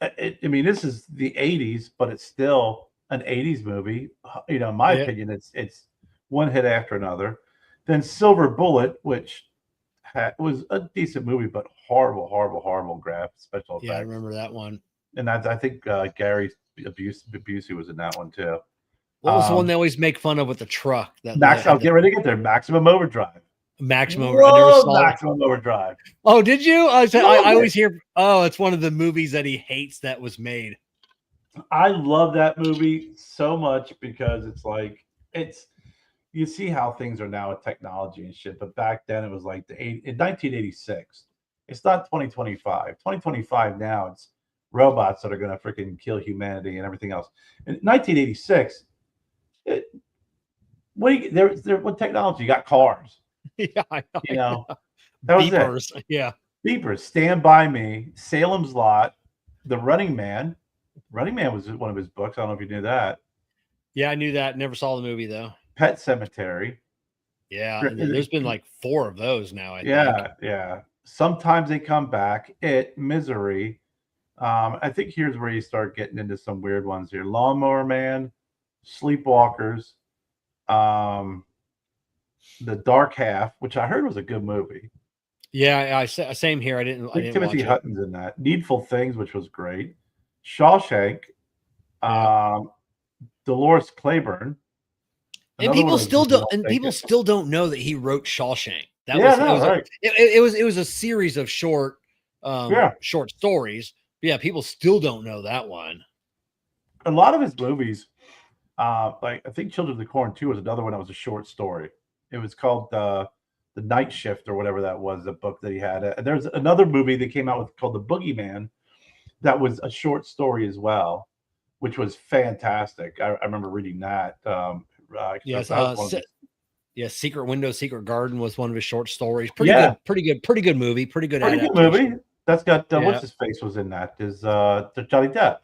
I mean, this is the 80s, but it's still an 80s movie. In my opinion, it's one hit after another. Then Silver Bullet, which was a decent movie, but horrible special effects. Yeah, I remember that one. And I think Gary Busey was in that one too. What was the one they always make fun of with the truck? I'll get ready to get there. Maximum Overdrive. Maximum. I never Love saw it. Maximum Overdrive. Oh, did you? I Love always it. hear. Oh, it's one of the movies that he hates that was made. I love that movie so much because it's like you see how things are now with technology and shit, but back then it was like in 1986. It's not 2025. 2025 now it's robots that are going to freaking kill humanity and everything else. In 1986, what technology? You got cars. Yeah, I know. You know, that was Beepers. it. Yeah. Beepers, Stand By Me, Salem's Lot, The Running Man. Running Man was one of his books. I don't know if you knew that. Yeah, I knew that. Never saw the movie though. Pet Cemetery. Yeah, there's been like 4 of those now. I think. Yeah. Sometimes They Come Back. Misery. I think here's where you start getting into some weird ones here. Lawnmower Man, Sleepwalkers, The Dark Half, which I heard was a good movie. Yeah, same here. I didn't Timothy watch Hutton's in that. Needful Things, which was great. Shawshank. Yeah. Dolores Claiborne. And people still don't know that he wrote Shawshank. Right. It was a series of short stories. But yeah, people still don't know that one. A lot of his movies, like I think Children of the Corn 2 was another one that was a short story. It was called The Night Shift or whatever that was, the book that he had. And there's another movie that came out with called The Boogeyman that was a short story as well, which was fantastic. I remember reading that. Yes, Secret Window, Secret Garden was one of his short stories. Pretty good movie. Pretty good movie. That's got what's his face was in that? Is Johnny Depp.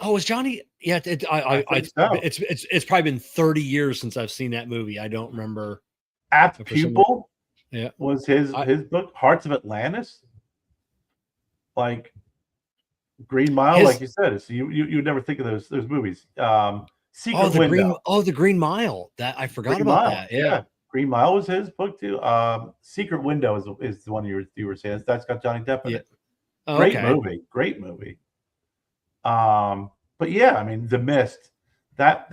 Oh, is Johnny? Yeah, it's probably been 30 years since I've seen that movie. I don't remember. Apt Pupil. Yeah, was his book. Hearts of Atlantis. Like Green Mile, like you said, you never think of those movies. Secret Window. The Green Mile. That I forgot Green about Mile. that. Yeah. Green Mile was his book too. Secret Window is the one you were saying. That's got Johnny Depp in it. Oh, Great movie. But yeah, I mean, The Mist. That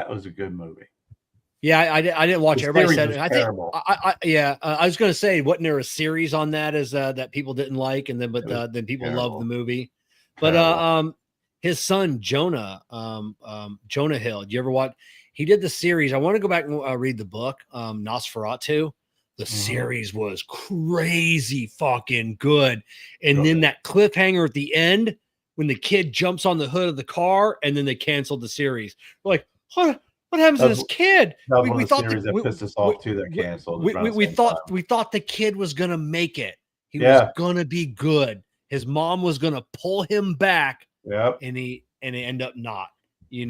was a good movie. Yeah, I didn't watch it. Everybody said it. I think I was going to say, wasn't there a series on that that people didn't like, and then people loved the movie. But his son Jonah Hill. Do you ever watch? He did the series. I want to go back and read the book, Nosferatu. The series was crazy fucking good, and then that cliffhanger at the end when the kid jumps on the hood of the car, and then they canceled the series. We're like, what happens to this kid? We thought series that pissed us off too. That canceled. We thought the kid was gonna make it. He was gonna be good. His mom was gonna pull him back. Yep. And he ended up not. And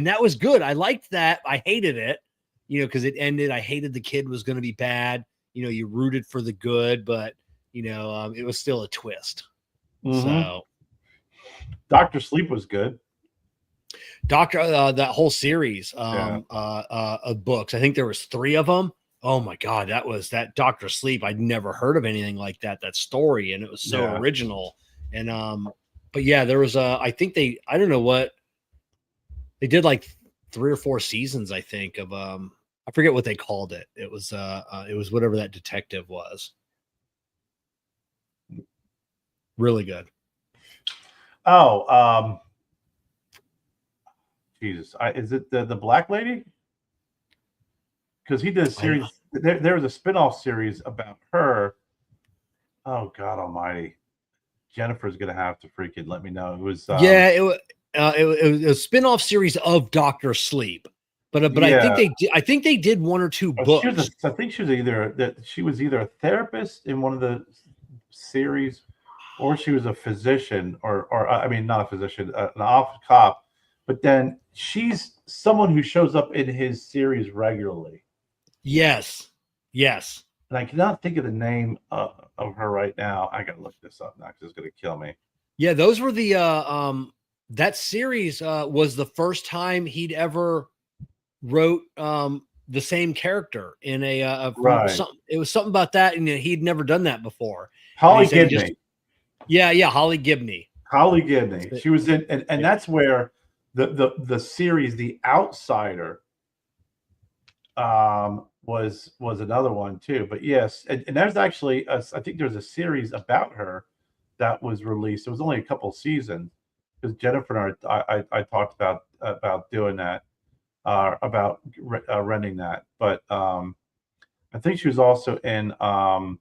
that was good. I liked that. I hated it. Because it ended. I hated the kid was gonna be bad. You rooted for the good, but it was still a twist. So, Dr. Sleep was good. That whole series of books. I think there was 3 of them. Oh my God, that Dr. Sleep. I'd never heard of anything like that story, and it was so original. And but yeah, there was I don't know what they did, like 3 or 4 seasons, I think, of I forget what they called it. It was whatever that detective was. Really good. Oh, Jesus. Is it the Black Lady? Because he did a series. There was a spinoff series about her. Oh, God almighty. Jennifer's going to have to freaking let me know. It was. It was a spinoff series of Dr. Sleep. But I think they did 1 or 2 books. I think she was either a therapist in one of the series, or she was a physician, or I mean, not a physician, an off cop. But then she's someone who shows up in his series regularly. Yes. And I cannot think of the name of her right now. I gotta look this up now because it's gonna kill me. Yeah, those were the that series was the first time he'd ever wrote the same character in a right. It was something about that, and he'd never done that before. Holly Gibney. Holly Gibney. Holly Gibney. She was in, and that's where the series The Outsider was another one too. But yes, and there's actually I think there's a series about her that was released. It was only a couple seasons because Jennifer and I talked about doing that, about renting that. But I think she was also in I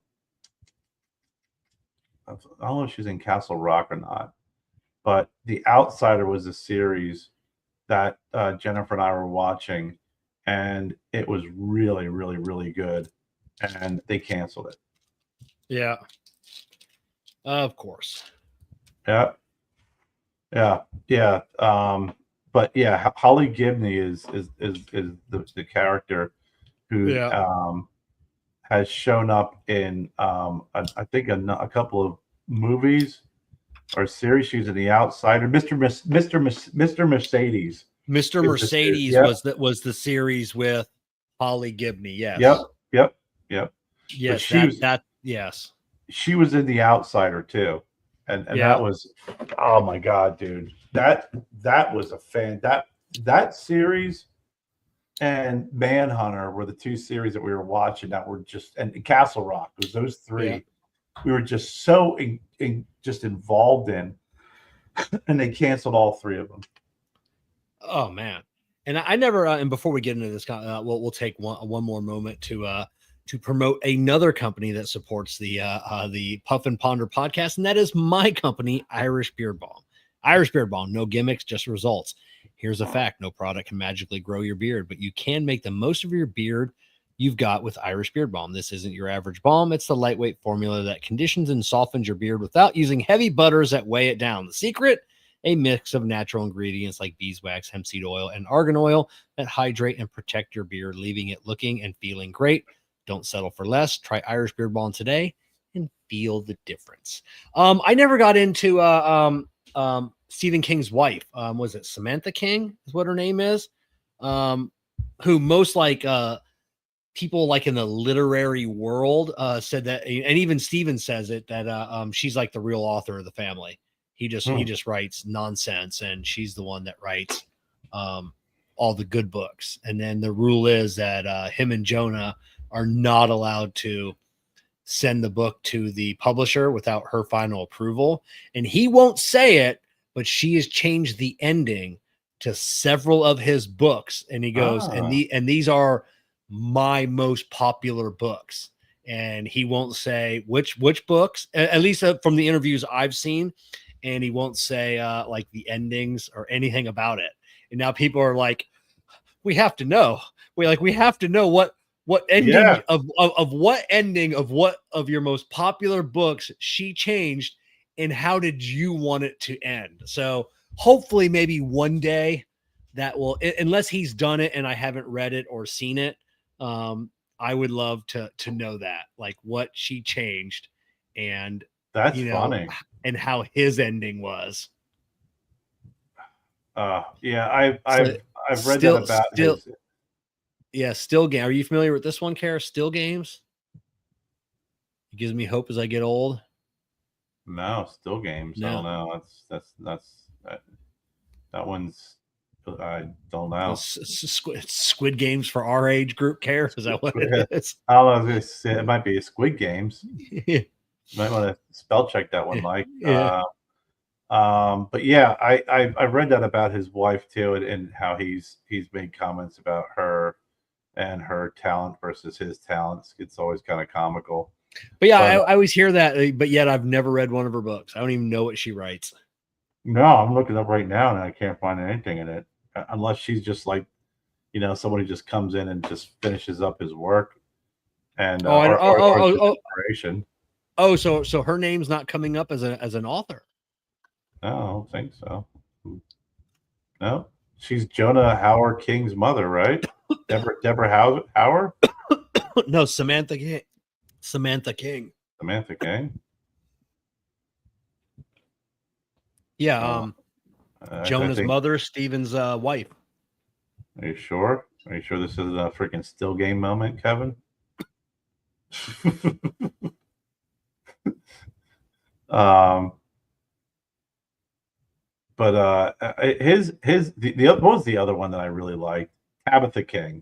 don't know if she's in Castle Rock or not. But The Outsider was a series that Jennifer and I were watching, and it was really, really, really good. And they canceled it. Yeah. Of course. Yeah, yeah. But yeah, Holly Gibney is the character who has shown up in I think a couple of movies or series. She's in The Outsider. Mr. Mercedes. Mr. Mercedes was the series with Holly Gibney. Yes. Yep. Yes. Yes. She was in The Outsider too, and that was, oh my god, dude, that was a fan. That series and Manhunter were the two series that we were watching that were just, and Castle Rock was those three we were just so just involved in, and they canceled all three of them. Oh man. And I never and before we get into this, we'll take one more moment to promote another company that supports the Puff and Ponder podcast, and that is my company, Irish Beard Balm. Irish Beard Balm, no gimmicks, just results. Here's a fact: no product can magically grow your beard, but you can make the most of your beard you've got with Irish Beard Balm. This isn't your average balm; it's the lightweight formula that conditions and softens your beard without using heavy butters that weigh it down. The secret: a mix of natural ingredients like beeswax, hemp seed oil, and argan oil that hydrate and protect your beard, leaving it looking and feeling great. Don't settle for less. Try Irish Beard Balm today and feel the difference. I never got into Stephen King's wife. Was it Samantha King is what her name is? Who most people like in the literary world said that, and even Stephen says it, that she's like the real author of the family. He just writes nonsense, and she's the one that writes all the good books. And then the rule is that him and Jonah are not allowed to send the book to the publisher without her final approval. And he won't say it, but she has changed the ending to several of his books. And he goes, and these are my most popular books. And he won't say which books, at least from the interviews I've seen. And he won't say like the endings or anything about it. And now people are like, we have to know. We have to know what ending of what ending of what of your most popular books she changed, and how did you want it to end? So hopefully maybe one day that will, unless he's done it and I haven't read it or seen it, I would love to know that, like what she changed, and that's funny, and how his ending was. Yeah, I've read that about his. Yeah, Still Game. Are you familiar with this one, Kerr? Still Games. It gives me hope as I get old. No, Still Games. No. I don't know. That one's. I don't know. Squid Games for our age group, Kerr. Is that what it is? I don't know. It might be Squid Games. You might want to spell check that one, Mike. Yeah. But yeah, I read that about his wife too, and how he's made comments about her and her talent versus his talents. It's always kind of comical. But yeah, I always hear that, but yet I've never read one of her books. I don't even know what she writes. No, I'm looking up right now and I can't find anything in it, unless she's just like, somebody just comes in and just finishes up his work. And inspiration. So her name's not coming up as an author. No, I don't think so. No, she's Jonah Howard King's mother, right? Deborah Howard? No, Samantha King. Samantha King. Yeah, Jonah's mother, Stephen's wife. Are you sure? Are you sure this isn't a freaking Still Game moment, Kevin? But what was the other one that I really liked? Tabitha King.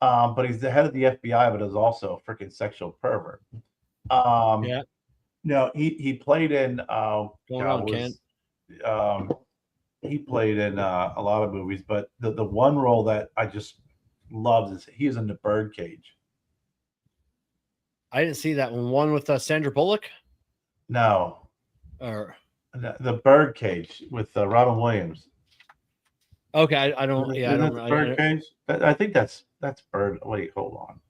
But he's the head of the FBI, but is also a freaking sexual pervert. Yeah. No, he played in Going on, Ken. um he played in a lot of movies, but the one role that I just loved is he was in The Birdcage. I didn't see that one with Sandra Bullock. No, Or the Birdcage with Robin Williams. okay, I don't. Yeah, I don't. That's Birdcage. I think that's Bird. Wait, hold on.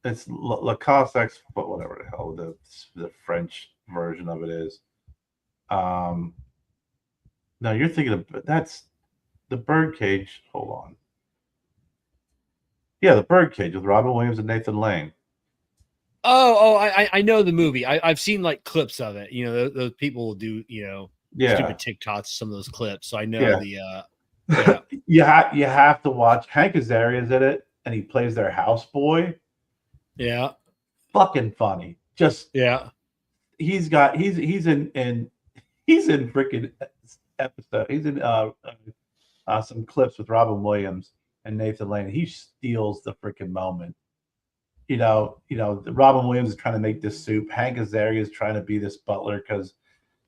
It's Lacoste X, but whatever the hell the French version of it is. No, you're thinking of that's the Birdcage. Hold on. Yeah, the Birdcage with Robin Williams and Nathan Lane. I know the movie. I've seen like clips of it. You know, those people will do, you know, stupid TikToks, some of those clips. So I know you have to watch. Hank Azaria's in it, and he plays their houseboy. Yeah, fucking funny. Just he's in freaking episode. He's in some clips with Robin Williams and Nathan Lane. He steals the freaking moment. You know, Robin Williams is trying to make this soup. Hank Azaria is trying to be this butler because,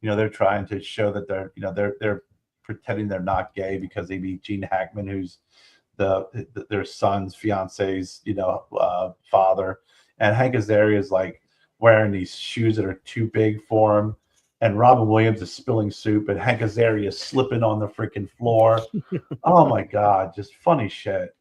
they're trying to show that they're pretending they're not gay because they meet Gene Hackman, who's their son's fiance's, father. And Hank Azaria is like wearing these shoes that are too big for him. And Robin Williams is spilling soup, and Hank Azaria is slipping on the freaking floor. Oh my God, just funny shit.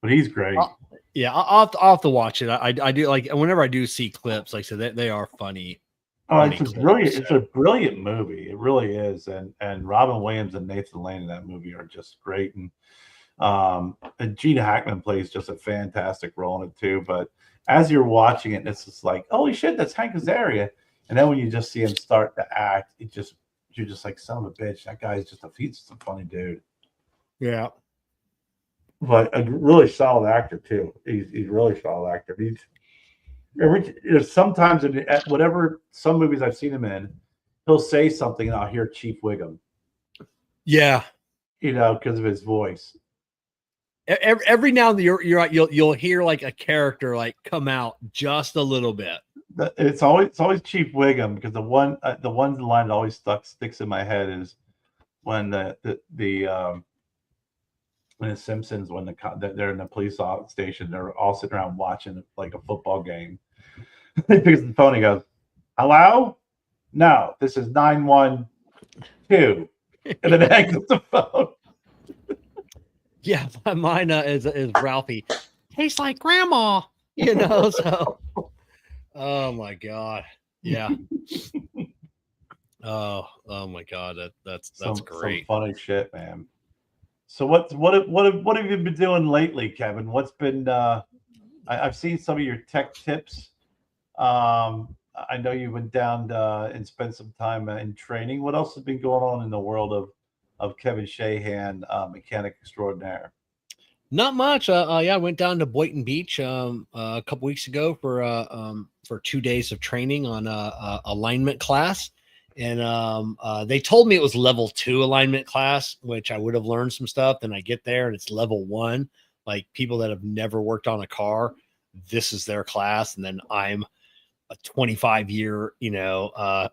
But he's great. I'll have to watch it. I do like whenever I do see clips, like I said, they are funny. Oh, it's a brilliant movie. It really is. And Robin Williams and Nathan Lane in that movie are just great. And Gene Hackman plays just a fantastic role in it too. But as you're watching it, it's just like, holy shit, that's Hank Azaria. And then when you just see him start to act, you're just like, son of a bitch, that guy's he's just a funny dude. Yeah. But a really solid actor too. He's really solid actor. Sometimes whatever some movies I've seen him in, he'll say something and I'll hear Chief Wiggum. Yeah, because of his voice. Every now and then you're right. You'll hear like a character like come out just a little bit. It's always Chief Wiggum because the one line that always sticks in my head is when when the Simpsons, when they're in the police station, they're all sitting around watching like a football game. He picks up the phone and goes, "Hello? No, this is 912." And then hangs up the phone. Yeah, mine is Ralphie. Tastes like grandma, so. Oh my God. Yeah. Oh my God. That's great. Some funny shit, man. So what have you been doing lately, Kevin? What's been I've seen some of your tech tips. I know you went down and spent some time in training. What else has been going on in the world of Kevin Shahan, mechanic extraordinaire? Not much. I went down to Boynton Beach a couple weeks ago for 2 days of training on a alignment class. And they told me it was level 2 alignment class, which I would have learned some stuff. Then I get there and it's level 1. Like people that have never worked on a car, this is their class. And then I'm a 25-year,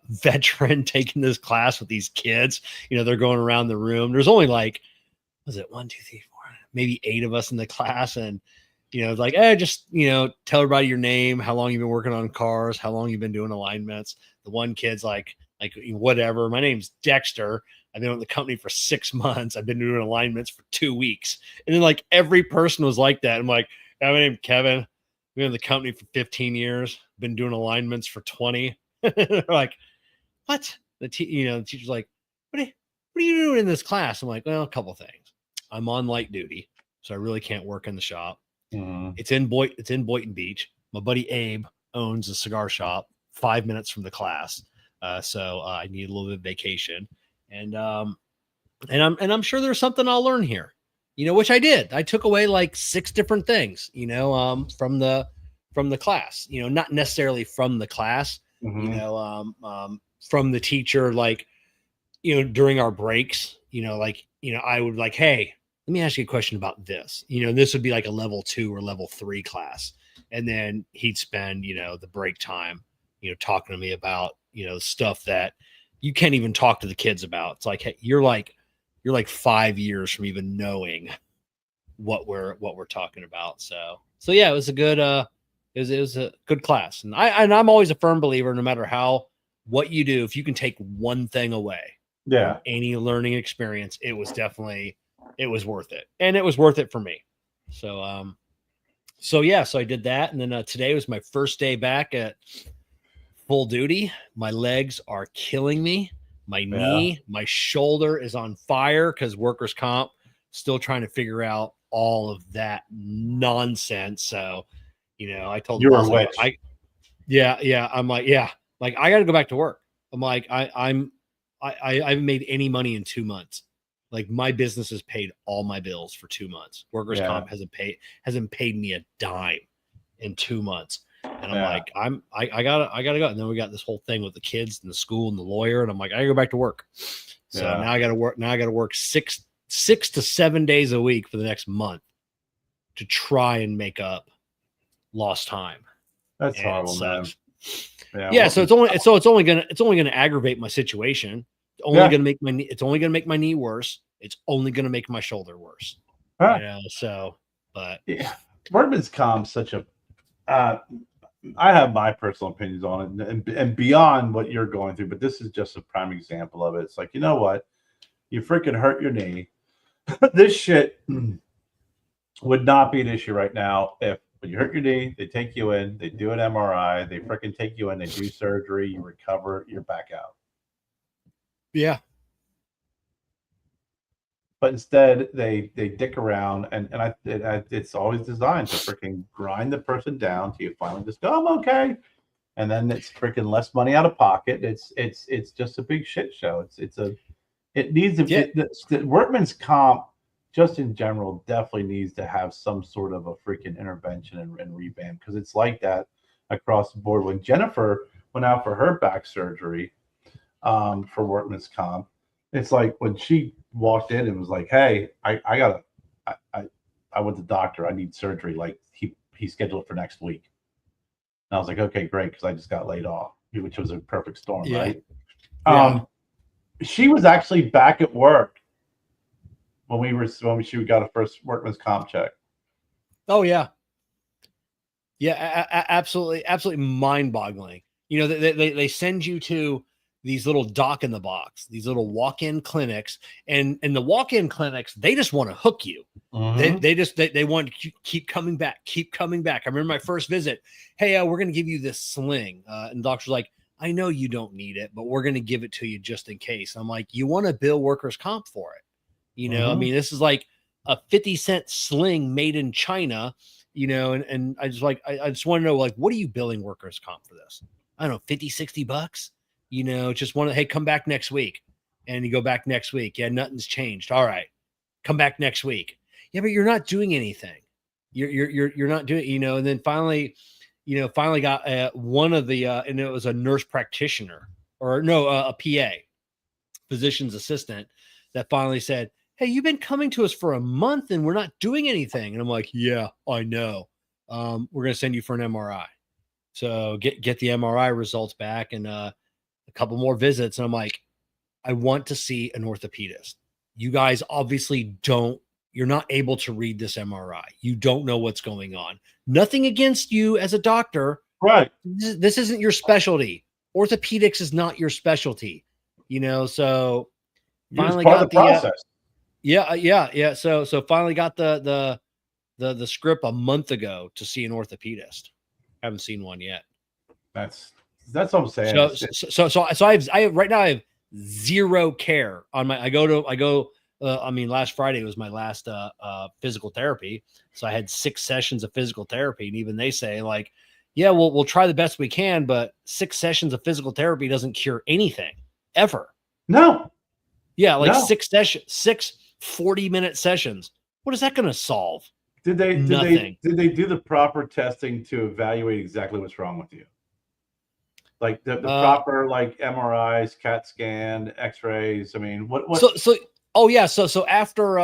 veteran taking this class with these kids. They're going around the room. There's only like, was it 1, 2, 3, 4, maybe 8 of us in the class. And, it's like, just, tell everybody your name, how long you've been working on cars, how long you've been doing alignments. The one kid's like whatever. My name's Dexter. I've been with the company for 6 months. I've been doing alignments for 2 weeks. And then like every person was like that. I'm like, my name's Kevin. I've been in the company for 15 years. Been doing alignments for 20. They're like, what? The teacher's like, what are you doing in this class? I'm like, well, a couple things. I'm on light duty, so I really can't work in the shop. Mm-hmm. It's in Boynton Beach. My buddy Abe owns a cigar shop 5 minutes from the class. So I need a little bit of vacation, and I'm sure there's something I'll learn here, which I did. I took away like 6 different things, from the class, not necessarily from the class, mm-hmm. From the teacher, like, during our breaks, I would like, hey, let me ask you a question about this. This would be like a level 2 or level 3 class. And then he'd spend, the break time, talking to me about, stuff that you can't even talk to the kids about. It's like, hey, you're like 5 years from even knowing what we're talking about. So yeah, it was a good, it was a good class. And I'm always a firm believer, no matter what you do, if you can take one thing away from any learning experience, it was worth it. And it was worth it for me. So, so I did that. And then today was my first day back at full duty. My legs are killing me. My knee, my shoulder is on fire because workers' comp, still trying to figure out all of that nonsense. So, I told you were a witch. I'm like, I got to go back to work. I'm like, I haven't made any money in 2 months. Like, my business has paid all my bills for 2 months. Workers' comp hasn't paid me a dime in 2 months. And I'm like, I gotta go. And then we got this whole thing with the kids and the school and the lawyer. And I'm like, I gotta go back to work. So now I gotta work. Now I gotta work 6 to 7 days a week for the next month to try and make up lost time. That's horrible, man. Yeah. So it's only gonna aggravate my situation. It's only gonna make my knee worse. It's only gonna make my shoulder worse. But workman's comp such a. I have my personal opinions on it, and beyond what you're going through, but this is just a prime example of it. It's like, you know what? You freaking hurt your knee. This shit would not be an issue right now if when you hurt your knee, they take you in, they do an MRI, they freaking take you in, they do surgery, you recover, you're back out. Yeah. But instead, they dick around, and it's always designed to freaking grind the person down till you finally just go, I'm okay, and then it's freaking less money out of pocket. It's just a big shit show. It needs to the workman's comp just in general definitely needs to have some sort of a freaking intervention and revamp, because it's like that across the board. When Jennifer went out for her back surgery for workman's comp, it's like when she walked in and was like, hey, I went to the doctor, I need surgery, like he scheduled for next week. And I was like, okay, great, because I just got laid off, which was a perfect storm, right? She was actually back at work when she got a first workman's comp check. Oh yeah. Absolutely mind-boggling. They send you to these little doc in the box, these little walk-in clinics, and the walk-in clinics, they just want to hook you. They want to keep coming back. I remember my first visit. Hey, we're going to give you this sling. And the doctor's like, I know you don't need it, but we're going to give it to you just in case. I'm like, you want to bill workers' comp for it? I mean, this is like a 50-cent sling made in China, and I just I just want to know, like, what are you billing workers' comp for this? I don't know, 50, 60 bucks. Just want to, hey, come back next week. And you go back next week. Yeah, nothing's changed. All right, come back next week. Yeah, but you're not doing anything. You're not doing, and then finally got one of the, and it was a nurse practitioner, or no, a PA, physician's assistant, that finally said, hey, you've been coming to us for a month and we're not doing anything. And I'm like, yeah, I know. We're going to send you for an MRI. So get the MRI results back, and a couple more visits. And I'm like, I want to see an orthopedist. You guys obviously you're not able to read this MRI. You don't know what's going on. Nothing against you as a doctor. Right. This isn't your specialty. Orthopedics is not your specialty, so finally got the process. So finally got the script a month ago to see an orthopedist. Haven't seen one yet. That's what I'm saying. So I have right now, I have zero care on my, last Friday was my last physical therapy. So I had 6 sessions of physical therapy, and even they say, like, yeah, we'll try the best we can, but 6 sessions of physical therapy doesn't cure anything ever. No. Yeah. Like 6 sessions, 6 40-minute sessions. What is that going to solve? Did they Nothing. Did they do the proper testing to evaluate exactly what's wrong with you? Like the proper, like, MRIs, CAT scan, X-rays. I mean, what? So after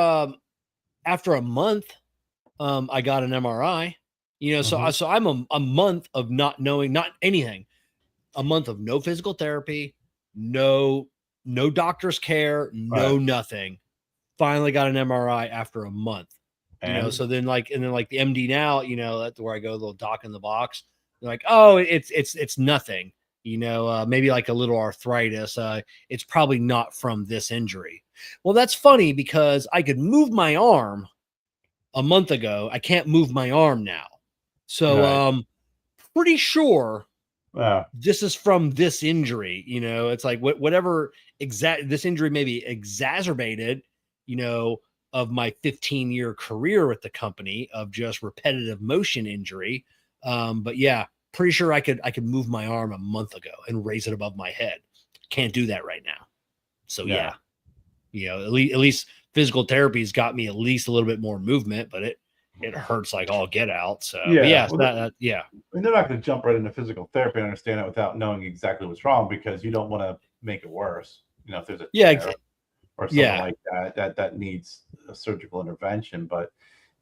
after a month, I got an MRI. So I'm a month of not knowing, not anything, a month of no physical therapy, no doctor's care, no Right. nothing. Finally got an MRI after a month. And So then like the MD now, that's where I go, a little doc in the box. They're like, oh, it's nothing. Maybe like a little arthritis. It's probably not from this injury. Well, that's funny because I could move my arm a month ago. I can't move my arm now. So right. pretty sure Yeah. this is from this injury. It's like whatever this injury may be exacerbated, of my 15-year career with the company of just repetitive motion injury. But yeah, pretty sure I could move my arm a month ago and raise it above my head. Can't do that right now. So yeah, at least physical therapy's got me at least a little bit more movement, but it hurts like all get out. So Yeah. yeah. I mean, they're not going to jump right into physical therapy and understand it without knowing exactly what's wrong, because you don't want to make it worse. If there's a tear or something like that needs a surgical intervention. But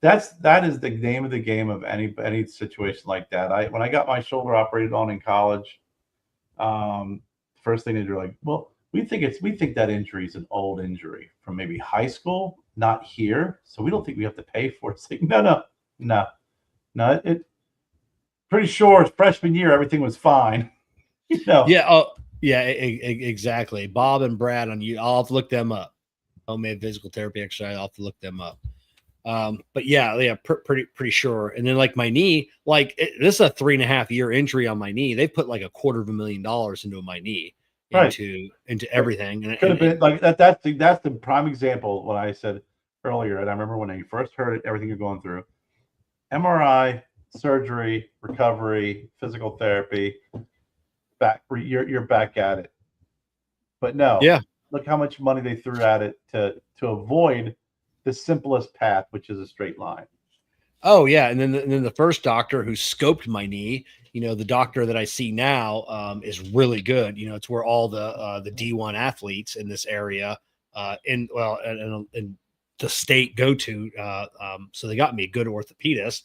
that is the name of the game of any situation like that. When I got my shoulder operated on in college, first thing they do, like, well, we think that injury is an old injury from maybe high school, not here, so we don't think we have to pay for it. It's like, no. It pretty sure freshman year everything was fine. Yeah. Oh, yeah. Exactly. Bob and Brad on you. I'll have to look them up. Homemade physical therapy exercise. I'll have to look them up. But yeah, pretty sure. And then like my knee, this is a 3.5-year injury on my knee. They put like $250,000 into my knee, into everything. And it could have been like that. That's the prime example. What I said earlier, and I remember when I first heard it, everything you're going through, MRI, surgery, recovery, physical therapy, you're back at it. But no, look how much money they threw at it to avoid the simplest path, which is a straight line. Oh yeah, and then the first doctor who scoped my knee, the doctor that I see now, is really good. It's where all the D1 athletes in this area, in the state go to. So they got me a good orthopedist.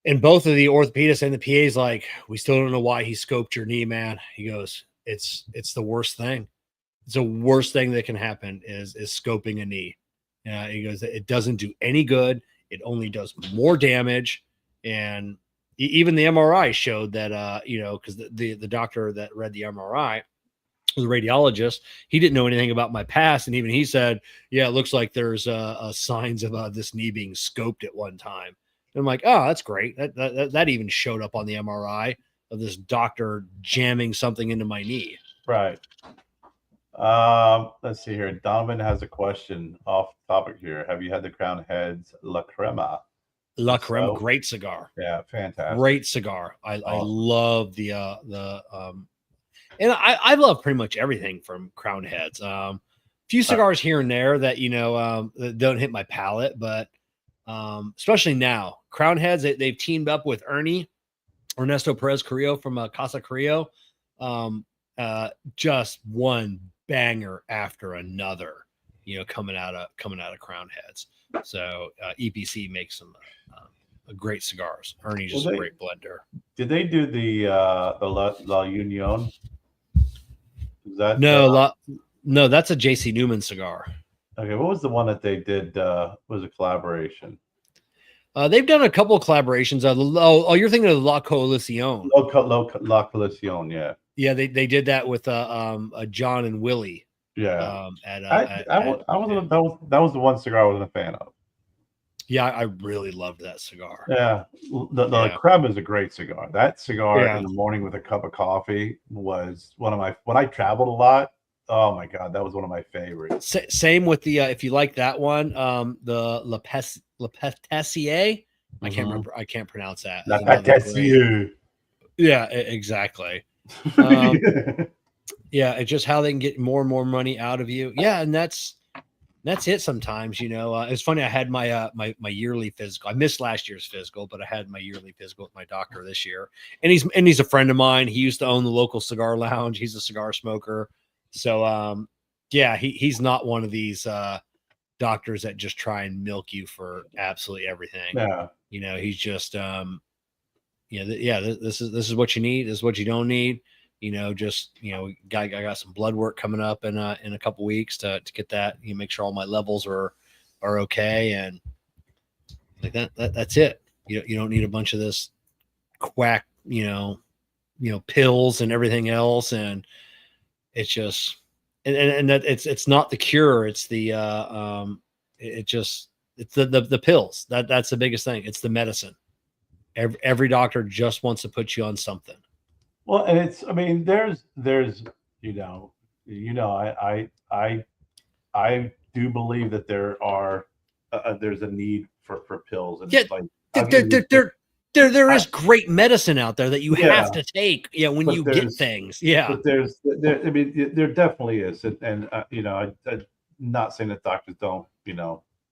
And both of the orthopedists and the PA's like, we still don't know why he scoped your knee, man. He goes, it's the worst thing. It's the worst thing that can happen is scoping a knee. He goes, it doesn't do any good. It only does more damage. And even the MRI showed that, because the doctor that read the MRI was a radiologist. He didn't know anything about my past. And even he said, yeah, it looks like there's signs of this knee being scoped at one time. And I'm like, oh, that's great. That even showed up on the MRI of this doctor jamming something into my knee. Right. Let's see here. Donovan has a question off topic here. Have you had the Crown Heads La Crema? La Crema, great cigar. Yeah, fantastic. Great cigar. I love the and I love pretty much everything from Crown Heads. Few cigars here and there that that don't hit my palate, but especially now, Crown Heads, they've teamed up with Ernesto Perez Carrillo from Casa Carrillo. Just one banger after another, coming out of Crown Heads. So EPC makes some great cigars. Ernie's just a great blender. Did they do the La Union? Is that no, that's a JC Newman cigar. Okay, what was the one that they did? Was a collaboration? They've done a couple of collaborations. You're thinking of La Coalición. La Coalición, yeah. Yeah, they did that with John and Willie. Yeah. That was the one cigar I wasn't a fan of. Yeah, I really loved that cigar. Yeah, the Crema is a great cigar. That cigar in the morning with a cup of coffee was one of my. When I traveled a lot, oh my god, that was one of my favorites. Same with the if you like that one, the Le Pétissier. I can't remember. I can't pronounce that. La Pétissier. Yeah, exactly. Yeah, it's just how they can get more and more money out of you. Yeah, and that's it. Sometimes, it's funny. I had my my yearly physical. I missed last year's physical, but I had my yearly physical with my doctor this year. And he's a friend of mine. He used to own the local cigar lounge. He's a cigar smoker. So yeah, he's not one of these doctors that just try and milk you for absolutely everything. Yeah. You know, he's just this is what you need, this is what you don't need. You know, just I got some blood work coming up in a couple weeks to get that, make sure all my levels are okay, and like that's it. You don't need a bunch of this quack, pills and everything else, and it's just and that it's not the cure, it's the it's the pills. That's the biggest thing. It's the medicine. Every doctor just wants to put you on something. Well, and I mean, there's I do believe that there's a need for pills, and it's like there is great medicine out there that you have to take, when you get things. Yeah, but I mean, there definitely is, and I'm not saying that doctors don't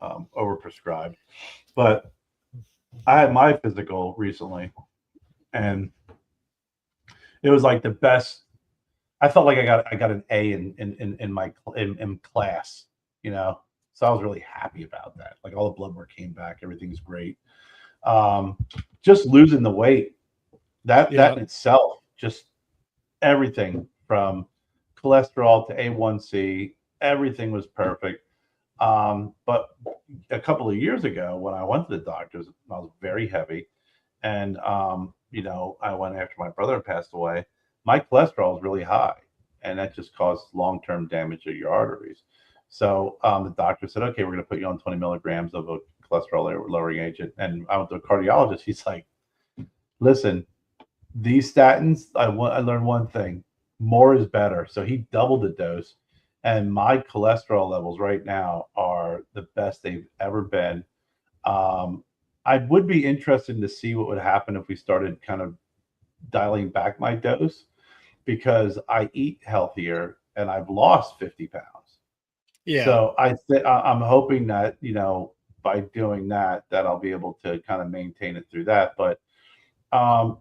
overprescribe, but I had my physical recently, and it was like the best. I felt like I got an A in my class, so I was really happy about that. Like all the blood work came back, everything's great. Just losing the weight, that in itself, just everything from cholesterol to A1C, everything was perfect. But a couple of years ago, when I went to the doctors, I was very heavy, and I went after my brother passed away. My cholesterol was really high, and that just caused long-term damage to your arteries. So the doctor said, "Okay, we're going to put you on 20 milligrams of a cholesterol lowering agent." And I went to a cardiologist. He's like, "Listen, these statins. I learned one thing: more is better." So he doubled the dose, and my cholesterol levels right now are the best they've ever been. I would be interested to see what would happen if we started kind of dialing back my dose, because I eat healthier and I've lost 50 pounds. Yeah. So I'm hoping that, by doing that I'll be able to kind of maintain it through that. But, I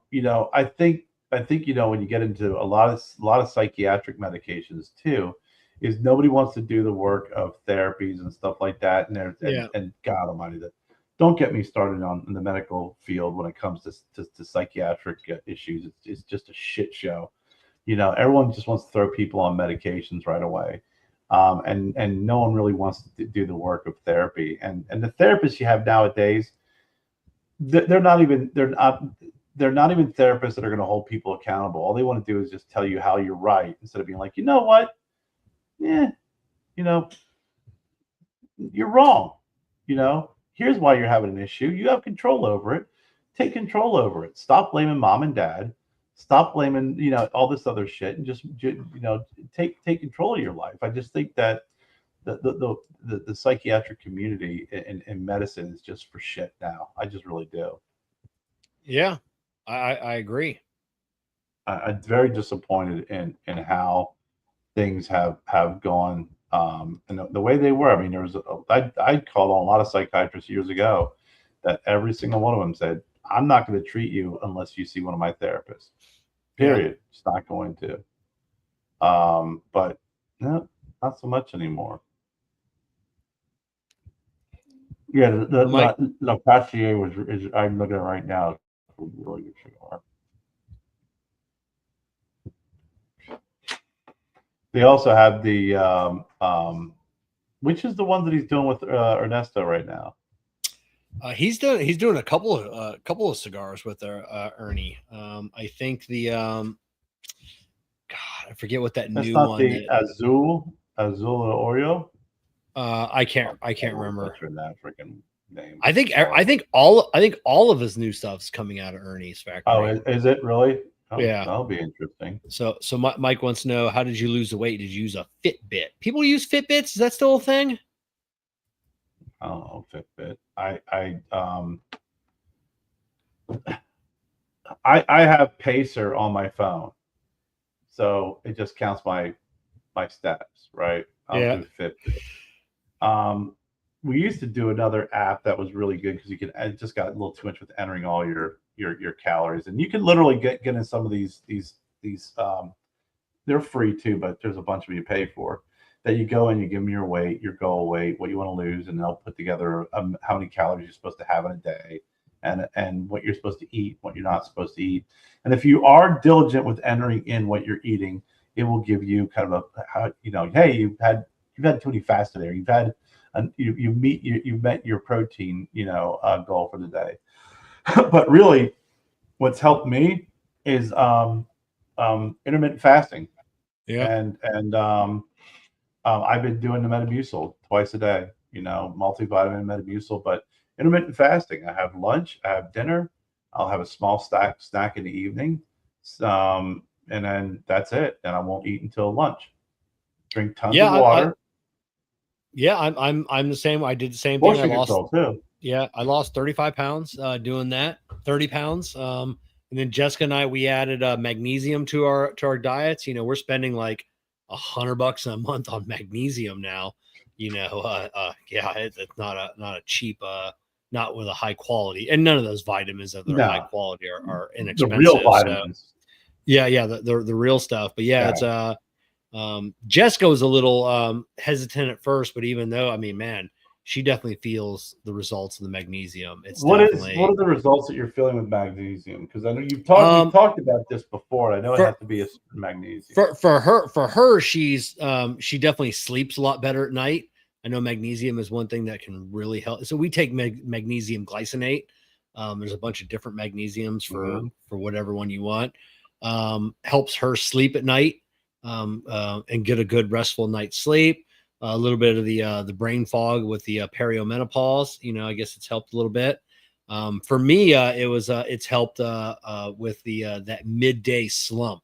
think, when you get into a lot of psychiatric medications too, is nobody wants to do the work of therapies and stuff like that. And God Almighty, don't get me started in the medical field when it comes to psychiatric issues. It's just a shit show. Everyone just wants to throw people on medications right away. And no one really wants to do the work of therapy. And the therapists you have nowadays, they're not even therapists that are going to hold people accountable. All they want to do is just tell you how you're right, instead of being like, you know what? Yeah, you're wrong. Here's why you're having an issue. You have control over it. Take control over it. Stop blaming mom and dad. Stop blaming, all this other shit, and just, take control of your life. I just think that the psychiatric community in medicine is just for shit now. I just really do. Yeah, I agree. I'm very disappointed in how things have gone, and the way they were. I mean, I called on a lot of psychiatrists years ago that every single one of them said, "I'm not going to treat you unless you see one of my therapists. Period. Yeah. It's not going to." But no, not so much anymore. Yeah, the Passier is I'm looking at it right now. Really good cigar. They also have the which is the one that he's doing with Ernesto right now. He's doing a couple of cigars with Ernie. I think the God, I forget what that That's new not one. The Azul Oreo. I can't remember that freaking name. I think all of his new stuff's coming out of Ernie's factory. Oh, is it really? Oh, yeah, that'll be interesting. So Mike wants to know, how did you lose the weight? Did you use a Fitbit? People use Fitbits. Is that still a thing? I don't know, Fitbit. I have Pacer on my phone, so it just counts my steps, right? I don't do Fitbit. We used to do another app that was really good because it just got a little too much with entering all your calories, and you can literally get in some of these they're free too, but there's a bunch of them you pay for. that you go and you give them your weight, your goal weight, what you want to lose, and they'll put together how many calories you're supposed to have in a day, and what you're supposed to eat, what you're not supposed to eat. And if you are diligent with entering in what you're eating, it will give you kind of hey, you've had too many fasts today, or you've had you met your protein goal for the day. But really, what's helped me is intermittent fasting. Yeah. And I've been doing the Metamucil twice a day, multivitamin Metamucil, but intermittent fasting. I have lunch, I have dinner, I'll have a small snack in the evening, and then that's it. And I won't eat until lunch. Drink tons of water. I'm the same. I did the same Portion thing. I lost control too. Yeah, I lost 35 pounds doing that. 30 pounds. And then Jessica and I, we added magnesium to our diets. We're spending like $100 a month on magnesium now. It's not a cheap, not with a high quality, and none of those vitamins that are high quality are inexpensive. The real vitamins. So, the real stuff. But it's Jessica was a little hesitant at first, but even though, man, she definitely feels the results of the magnesium. What are the results that you're feeling with magnesium? Because I know you've talked about this before. I know it has to be a magnesium. For her, she definitely sleeps a lot better at night. I know magnesium is one thing that can really help. So we take magnesium glycinate. There's a bunch of different magnesiums for whatever one you want. Helps her sleep at night and get a good restful night's sleep. A little bit of the brain fog with the perimenopause, I guess it's helped a little bit. For me, it's helped with that midday slump,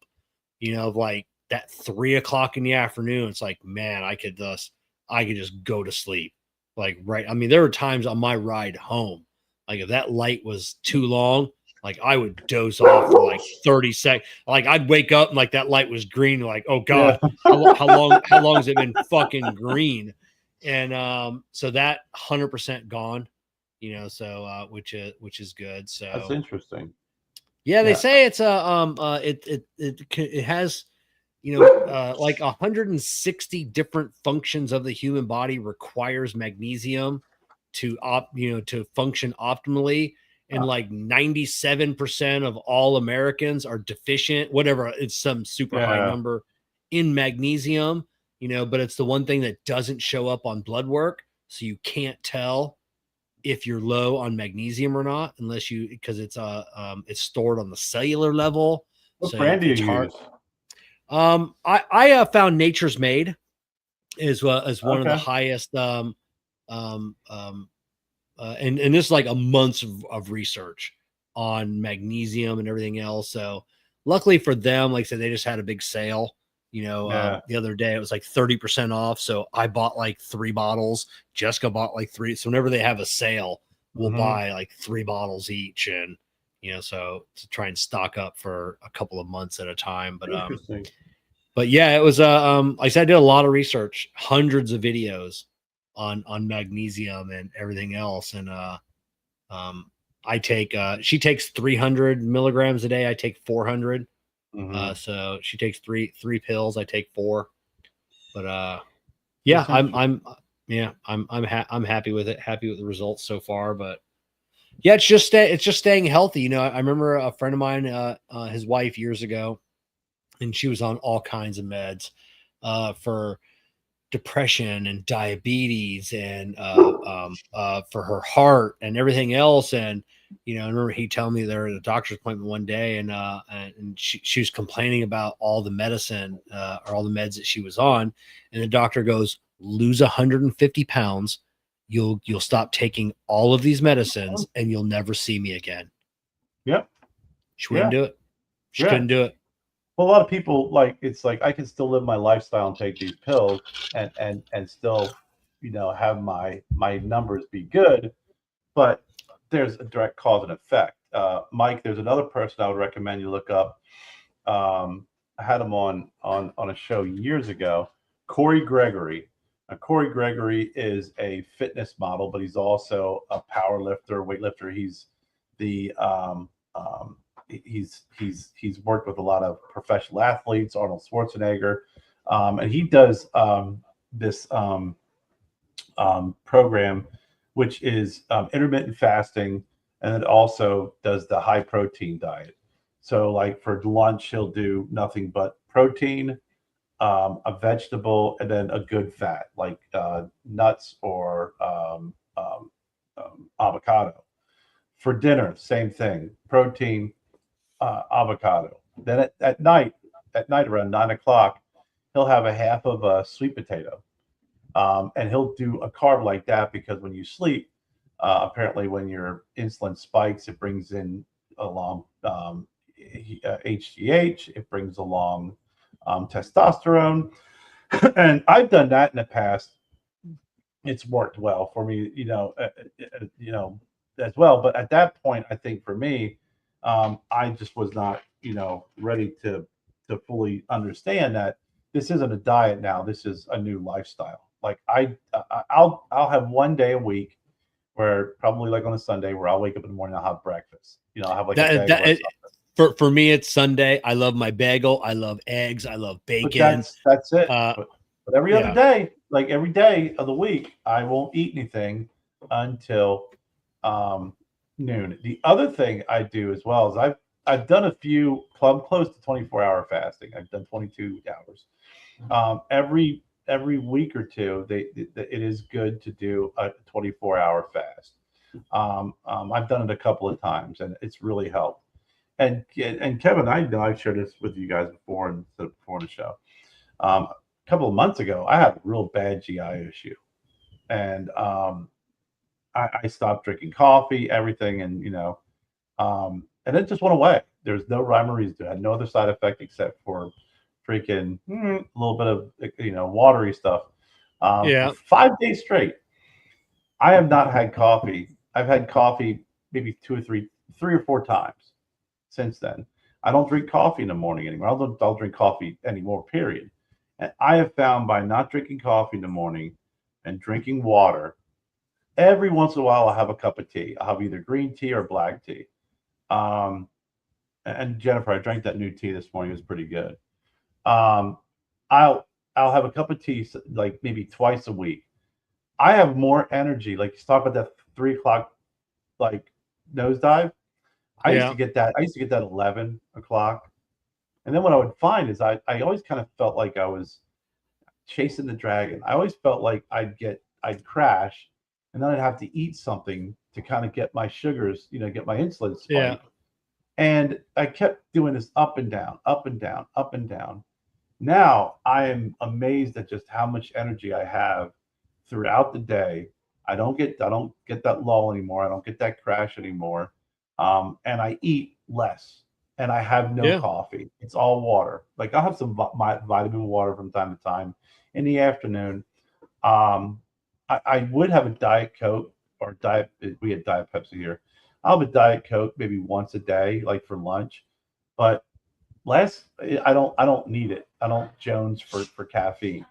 of like that 3 o'clock in the afternoon. It's like, man, I could just go to sleep. Like, right. There were times on my ride home, like if that light was too long, like I would doze off for like 30 seconds. Like I'd wake up and like that light was green. Like, oh God, how long has it been fucking green? And so that 100% gone, so which is good. So that's interesting. Yeah, they say it's it has like 160 different functions of the human body requires magnesium to function optimally. And like 97% of all Americans are deficient, whatever, it's some super high number in magnesium, but it's the one thing that doesn't show up on blood work. So you can't tell if you're low on magnesium or not, because it's stored on the cellular level. What brand do you use? I found Nature's Made is one of the highest, and this is like a month of research on magnesium and everything else. So luckily for them, like I said, they just had a big sale, the other day. It was like 30% off. So I bought like 3 bottles. Jessica bought like 3. So whenever they have a sale, we'll buy like 3 bottles each. And, so to try and stock up for a couple of months at a time. But yeah, it was, like I said, I did a lot of research, hundreds of videos on magnesium and everything else. And I take she takes 300 milligrams a day. I take 400. So she takes three pills. I take 4. But yeah, I'm happy with it. Happy with the results so far. But yeah, it's just staying healthy. I remember a friend of mine, his wife years ago, and she was on all kinds of meds for depression and diabetes and for her heart and everything else. And I remember he telling me there at a doctor's appointment one day, and she was complaining about all the medicine or all the meds that she was on, and the doctor goes, lose 150 pounds, you'll stop taking all of these medicines and you'll never see me again. Yep. She wouldn't do it. She couldn't do it. Well, a lot of people it's like I can still live my lifestyle and take these pills and still, have my numbers be good, but there's a direct cause and effect. Mike, there's another person I would recommend you look up. I had him on a show years ago, Corey Gregory. Now, Corey Gregory is a fitness model, but he's also a power lifter, weightlifter. He's the he's worked with a lot of professional athletes, Arnold Schwarzenegger, and he does this program, which is intermittent fasting, and it also does the high protein diet. So, like for lunch, he'll do nothing but protein, a vegetable, and then a good fat like nuts or avocado. For dinner, same thing: protein, avocado. Then at night around 9 o'clock, he'll have a half of a sweet potato, and he'll do a carb like that because when you sleep, apparently when your insulin spikes, it brings in along HGH, it brings along testosterone, and I've done that in the past. It's worked well for me, as well. But at that point, I think for me, I just was not, ready to fully understand that this isn't a diet now. This is a new lifestyle. Like I'll have one day a week where probably like on a Sunday where I'll wake up in the morning, I'll have breakfast. I'll have like a bagel or something. For me, it's Sunday. I love my bagel. I love eggs. I love bacon. But that's it. But every other day, like every day of the week, I won't eat anything until noon. The other thing I do as well is I've done a few close to 24-hour fasting. I've done 22 hours. Every week or two, it is good to do a 24-hour fast. I've done it a couple of times, and it's really helped. And Kevin, I know I've shared this with you guys before in the show. A couple of months ago, I had a real bad GI issue, and I stopped drinking coffee, everything, and and it just went away. There's no rhyme or reason to it. I had no other side effect except for freaking a little bit of watery stuff. For 5 days straight, I have not had coffee. I've had coffee maybe three or four times since then. I don't drink coffee in the morning anymore. I don't drink coffee anymore, period. And I have found by not drinking coffee in the morning and drinking water, every once in a while I'll have a cup of tea. I'll have either green tea or black tea. And Jennifer, I drank that new tea this morning. It was pretty good. I'll have a cup of tea like maybe twice a week. I have more energy. Like you talk about that 3 o'clock like nosedive. I used to get that. I used to get that 11 o'clock. And then what I would find is I always kind of felt like I was chasing the dragon. I always felt like I'd crash, and then I'd have to eat something to kind of get my sugars, get my insulin spike. Yeah. And I kept doing this up and down, up and down, up and down. Now I am amazed at just how much energy I have throughout the day. I don't get that lull anymore. I don't get that crash anymore. And I eat less, and I have no coffee. It's all water. Like I'll have some vitamin water from time to time in the afternoon. I would have a Diet Coke or we had Diet Pepsi here. I'll have a Diet Coke maybe once a day, like for lunch, but I don't need it. I don't Jones for caffeine.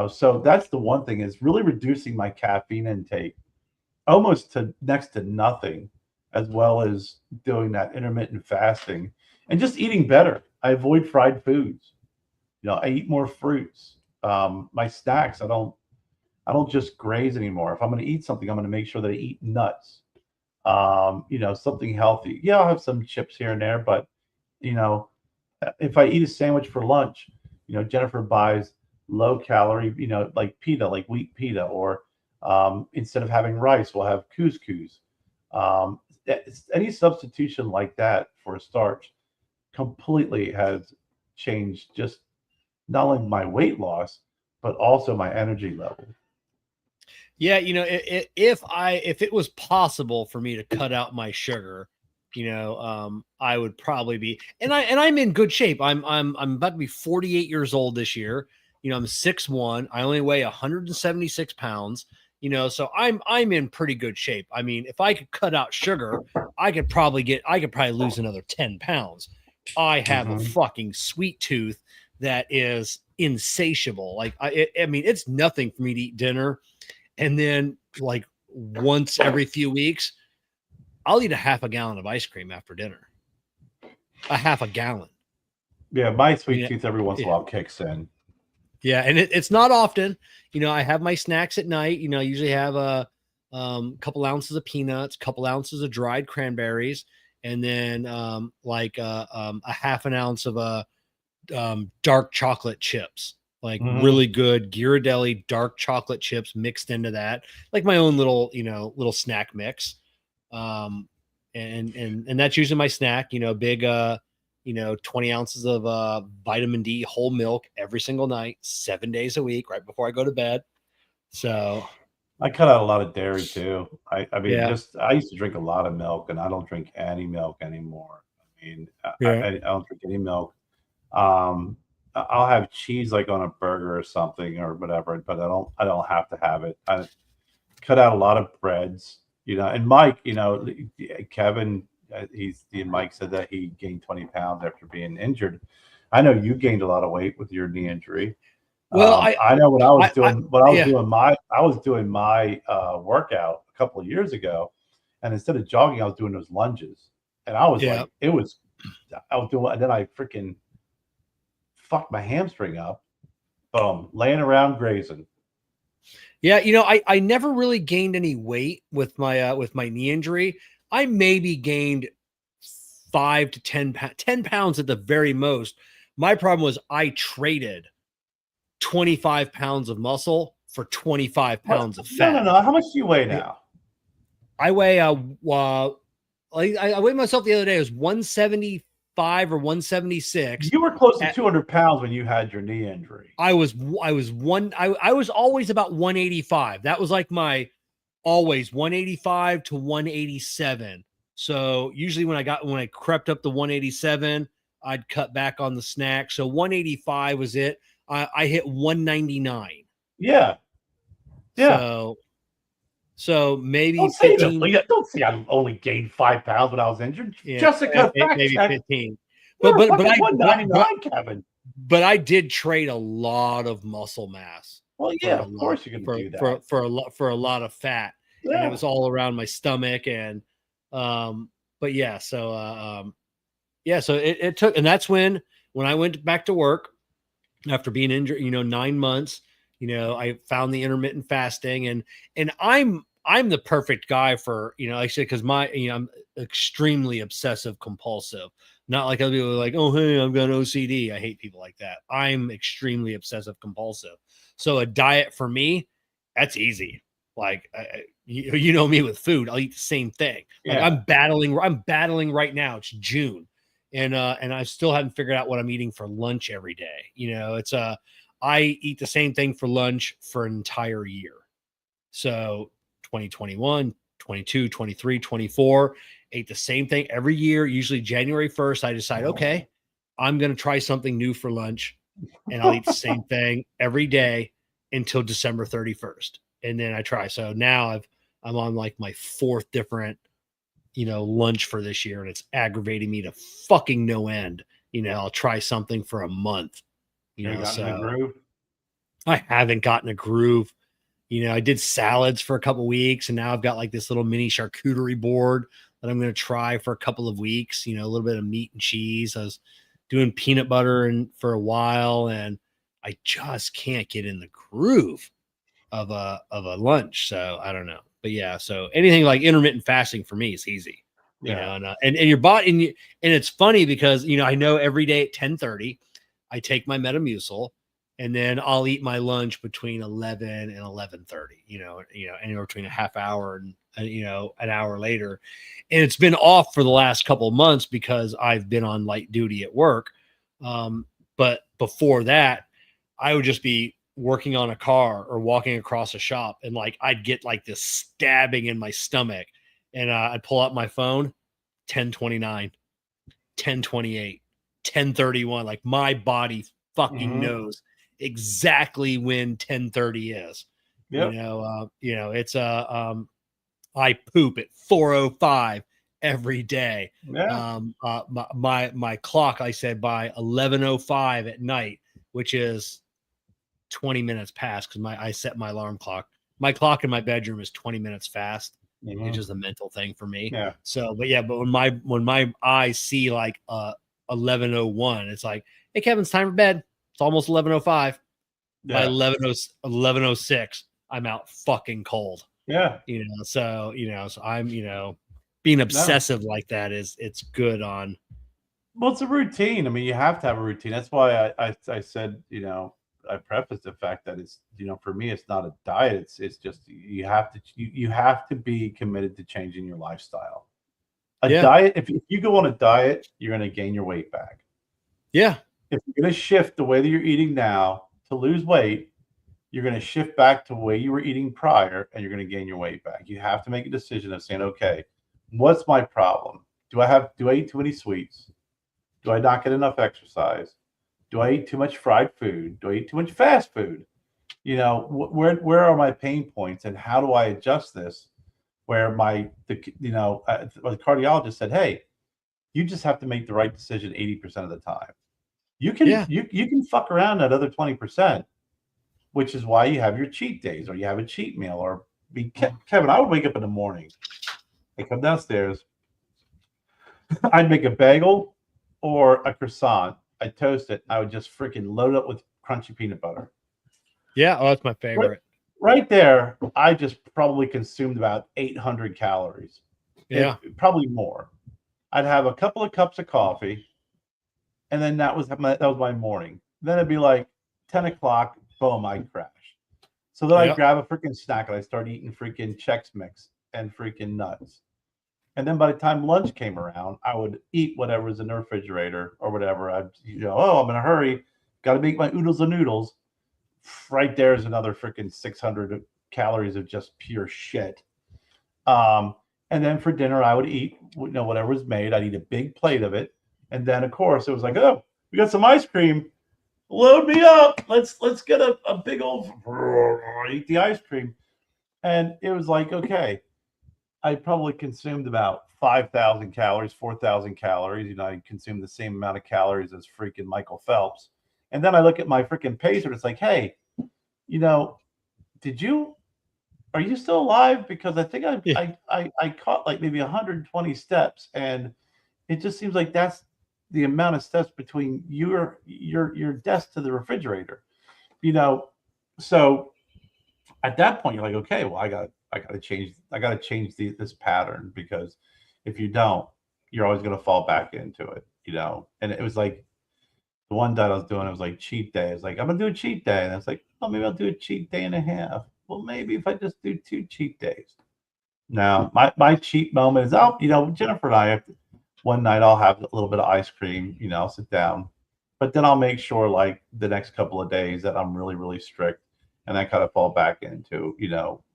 So that's the one thing, is really reducing my caffeine intake almost to next to nothing, as well as doing that intermittent fasting and just eating better. I avoid fried foods. I eat more fruits. My snacks, I don't just graze anymore. If I'm going to eat something, I'm going to make sure that I eat nuts. Something healthy. Yeah, I'll have some chips here and there, but if I eat a sandwich for lunch, Jennifer buys low calorie, like pita, like wheat pita, or instead of having rice, we'll have couscous. Any substitution like that for a starch completely has changed just not only my weight loss, but also my energy level. Yeah, if it was possible for me to cut out my sugar, I would probably be, and I'm in good shape. I'm about to be 48 years old this year. I'm 6'1". I only weigh 176 pounds. So I'm in pretty good shape. I mean, if I could cut out sugar, I could probably lose another 10 pounds. I have a fucking sweet tooth that is insatiable. Like I mean, it's nothing for me to eat dinner, and then like once every few weeks, I'll eat a half a gallon of ice cream after dinner. A half a gallon. Yeah, my sweet tooth every once in a while kicks in. Yeah, and it's not often. I have my snacks at night. I usually have a couple ounces of peanuts, couple ounces of dried cranberries, and then a half an ounce of dark chocolate chips, like really good Ghirardelli dark chocolate chips mixed into that, like my own little snack mix. And that's usually my snack, big 20 ounces of vitamin D whole milk every single night, 7 days a week, right before I go to bed. So I cut out a lot of dairy too. I mean, yeah, I used to drink a lot of milk, and I don't drink any milk anymore. I mean, yeah. I don't drink any milk. I'll have cheese like on a burger or something or whatever, but I don't have to have it. I cut out a lot of breads, and Mike, Kevin, Mike said that he gained 20 pounds after being injured. I know you gained a lot of weight with your knee injury. Well, I know when I was yeah. doing my workout a couple of years ago, and instead of jogging, I was doing those lunges, and I was Yeah. I was doing, and then I freaking fucked my hamstring up. Boom, laying around grazing. Yeah, I never really gained any weight with my knee injury. I maybe gained 5 to 10 pounds at the very most. My problem was I traded 25 pounds of muscle for 25 pounds of fat. No. How much do you weigh now? I weigh I weighed myself the other day. It was 175 or 176. You were close to 200 pounds when you had your knee injury. I was always about 185. That was like my always 185 to 187. So usually when I crept up to 187, I'd cut back on the snack. So 185 was it. I hit 199. Yeah. So maybe don't 15. Don't say I only gained 5 pounds when I was injured. Yeah, Jessica, maybe 15. But 199, Kevin. But I did trade a lot of muscle mass. Well, yeah, of course you can do that for a lot of fat, and it was all around my stomach. And but yeah, so so it took, and that's when I went back to work after being injured, 9 months. I found the intermittent fasting, and I'm the perfect guy for, like I said, because I'm extremely obsessive compulsive. Not like other people are like, oh, hey, I've got OCD. I hate people like that. I'm extremely obsessive compulsive. So a diet for me, that's easy. Like, you know me with food, I'll eat the same thing. Like I'm battling right now. It's June, and I still haven't figured out what I'm eating for lunch every day. It's I eat the same thing for lunch for an entire year. So 2021, 22, 23, 24, ate the same thing every year. Usually January 1st, I decide, okay, I'm going to try something new for lunch, and I'll eat the same thing every day until December 31st. And then I try. So now I'm on like my 4th different, lunch for this year, and it's aggravating me to fucking no end. I'll try something for a month. A groove? I haven't gotten a groove. I did salads for a couple weeks, and now I've got like this little mini charcuterie board that I'm going to try for a couple of weeks. A little bit of meat and cheese. I was doing peanut butter for a while, and I just can't get in the groove of a lunch. So I don't know, but yeah. So anything like intermittent fasting for me is easy. And your body, and it's funny because I know every day at 10:30 I take my Metamucil, and then I'll eat my lunch between 11 and 11:30, anywhere between a half hour and, an hour later. And it's been off for the last couple of months because I've been on light duty at work. But before that, I would just be working on a car or walking across a shop, and like, I'd get like this stabbing in my stomach, and I'd pull out my phone, 10:29, 10:28, 10:31. Like my body fucking knows exactly when 10:30 is. Yep. It's I poop at 4:05 every day. My clock, I said, by 11:05 at night, which is 20 minutes past, because I set my alarm clock. My clock in my bedroom is 20 minutes fast. It's just a mental thing for me. Yeah. So, but when my eyes see like 11:01, it's like, hey, Kevin, it's time for bed. It's almost 11:05. by Yeah. 11:06, I'm out fucking cold. Yeah. So I'm, being No. obsessive like that it's good on. Well, it's a routine. I mean, you have to have a routine. That's why I said, I prefaced the fact that it's, for me, it's not a diet. It's just you have to be committed to changing your lifestyle. A Yeah. diet, if you go on a diet, you're going to gain your weight back. Yeah. If you're going to shift the way that you're eating now to lose weight, you're going to shift back to the way you were eating prior, and you're going to gain your weight back. You have to make a decision of saying, okay, what's my problem? Do I eat too many sweets? Do I not get enough exercise? Do I eat too much fried food? Do I eat too much fast food? Where are my pain points, and how do I adjust this? Where the cardiologist said, hey, you just have to make the right decision 80% of the time. You can fuck around that other 20%, which is why you have your cheat days, or you have a cheat meal, or Kevin, I would wake up in the morning, I come downstairs, I'd make a bagel or a croissant. I'd toast it. I would just freaking load it up with crunchy peanut butter. Yeah. Oh, that's my favorite. Right there, I just probably consumed about 800 calories. Yeah. Probably more. I'd have a couple of cups of coffee, and then that was my morning. Then it'd be like 10 o'clock, boom, I'd crash. So then I'd grab a freaking snack, and I'd start eating freaking Chex Mix and freaking nuts. And then by the time lunch came around, I would eat whatever was in the refrigerator or whatever. I'm in a hurry, got to make my oodles and noodles. Right there is another freaking 600 calories of just pure shit. And then for dinner, I would eat, whatever was made. I'd eat a big plate of it. And then, of course, it was like, oh, we got some ice cream. Load me up. Let's get a big old eat the ice cream. And it was like, okay, I probably consumed about 5,000 calories, 4,000 calories. I consumed the same amount of calories as freaking Michael Phelps. And then I look at my freaking pacer. It's like, hey, are you still alive? Because I think I caught like maybe 120 steps, and it just seems like that's the amount of steps between your desk to the refrigerator. So at that point, you're like, okay, well, I got to change this pattern, because if you don't, you're always going to fall back into it. And it was like, the one diet I was doing, it was like cheat day. It's like, I'm gonna do a cheat day, and it's like, oh, maybe I'll do a cheat day and a half. Well, maybe if I just do 2 cheat days. Now, my cheat moment is out. Jennifer and I, one night I'll have a little bit of ice cream. I'll sit down, but then I'll make sure, like, the next couple of days, that I'm really, really strict, and I kind of fall back into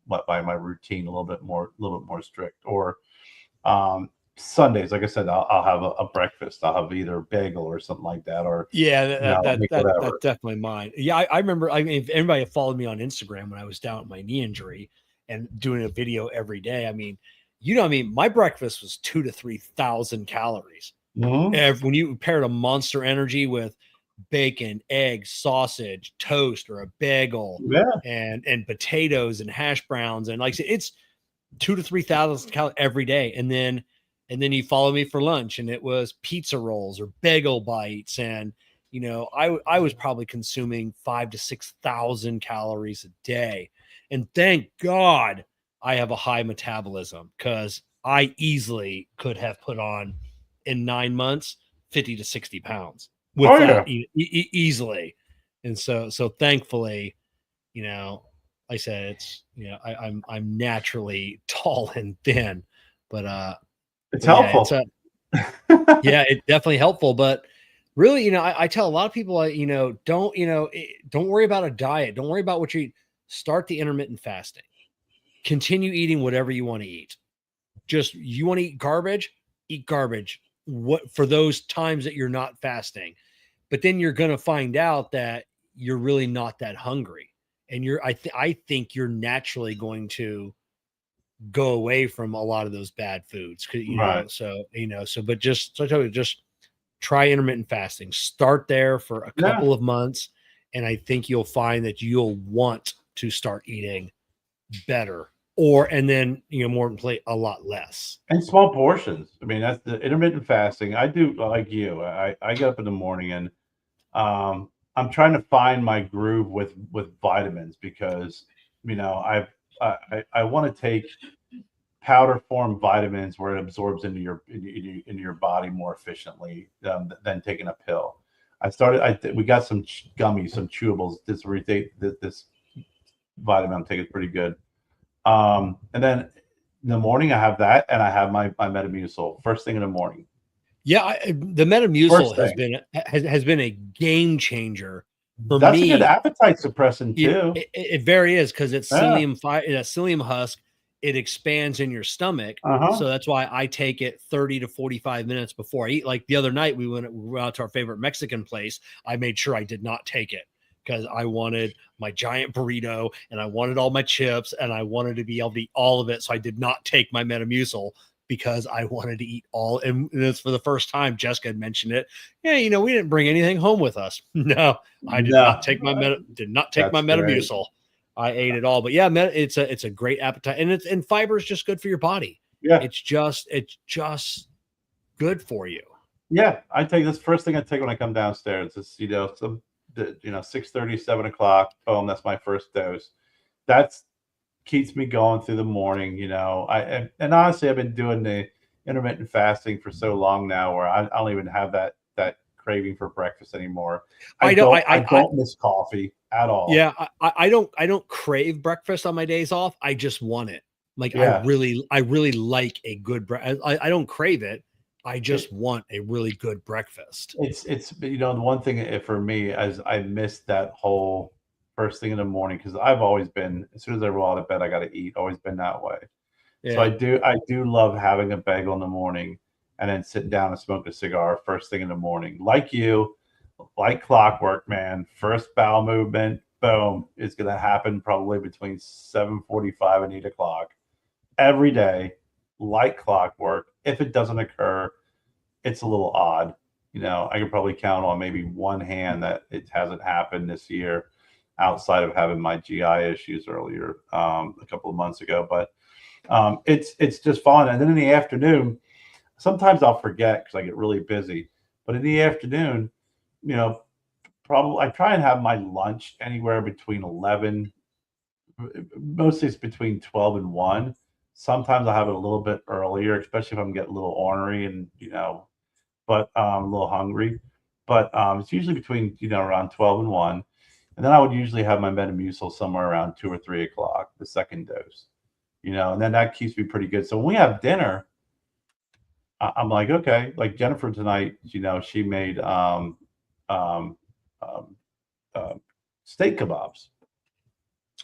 my routine a little bit more strict. Or Sundays, like I said, I'll have a breakfast. I'll have either a bagel or something like that, or that's definitely mine. Yeah, I remember. I mean, if anybody followed me on Instagram when I was down with my knee injury and doing a video every day, I mean, my breakfast was 2,000 to 3,000 calories. Mm-hmm. When you paired a Monster Energy with bacon, eggs, sausage, toast, or a bagel, and potatoes and hash browns, and like I said, it's 2,000 to 3,000 calories every day, and then you follow me for lunch, and it was pizza rolls or bagel bites. And, I was probably consuming 5,000 to 6,000 calories a day. And thank God I have a high metabolism, because I easily could have put on, in 9 months, 50 to 60 pounds without easily. And so thankfully, like I said, it's, I'm naturally tall and thin, but it's helpful. Yeah, it's definitely helpful. But really, I tell a lot of people, don't worry about a diet. Don't worry about what you eat. Start the intermittent fasting. Continue eating whatever you want to eat. Just, you want to eat garbage. What, for those times that you're not fasting, but then you're going to find out that you're really not that hungry. And I think you're naturally going to go away from a lot of those bad foods. But just try intermittent fasting. Start there for a couple of months, and I think you'll find that you'll want to start eating better, and then more importantly, a lot less and small portions. I mean, that's the intermittent fasting. I do like you. I get up in the morning, and I'm trying to find my groove with vitamins because I want to take powder form vitamins where it absorbs into into your body more efficiently than taking a pill. We got some gummies, some chewables. This vitamin I'm taking is pretty good. And then in the morning I have that, and I have my Metamucil first thing in the morning. Yeah, the Metamucil has been a game changer for That's me. a good appetite suppressant too. It very is, because it's psyllium husk. It expands in your stomach, so that's why I take it 30 to 45 minutes before I eat. Like the other night, we went out to our favorite Mexican place. I made sure I did not take it because I wanted my giant burrito and I wanted all my chips and I wanted to be able to eat all of it. So I did not take my Metamucil because I wanted to eat all. And it's for the first time. Jessica had mentioned it. Yeah, we didn't bring anything home with us. No, I did not take my Metamucil. I ate it all. But yeah, it's a great appetite, and fiber is just good for your body. Yeah, it's just good for you. Yeah, I take this first thing I take when I come downstairs. It's 6:30, 7 o'clock. Boom, that's my first dose. That's keeps me going through the morning. And honestly, I've been doing the intermittent fasting for so long now, where I don't even have that craving for breakfast anymore. I don't miss coffee at all. Yeah, I don't crave breakfast on my days off. I just want it. Like I really like a good breakfast. I don't crave it. I just want a really good breakfast. It's the one thing for me is I miss that whole first thing in the morning, because I've always been, as soon as I roll out of bed, I got to eat. Always been that way. Yeah. So I do love having a bagel in the morning and then sitting down and smoke a cigar first thing in the morning. Like you, like clockwork, man. First bowel movement, boom, is going to happen probably between 7:45 and 8 o'clock every day, like clockwork. If it doesn't occur, it's a little odd. I could probably count on maybe one hand that it hasn't happened this year, outside of having my GI issues earlier a couple of months ago. But it's just fun. And then in the afternoon, sometimes I'll forget because I get really busy. But in the afternoon, probably I try and have my lunch anywhere between 11. Mostly it's between 12 and 1. Sometimes I'll have it a little bit earlier, especially if I'm getting a little ornery and but a little hungry. But it's usually between around 12 and 1. And then I would usually have my Metamucil somewhere around 2 or 3 o'clock, the second dose. And then that keeps me pretty good. So when we have dinner, I'm like, okay, like Jennifer tonight, she made steak kebabs.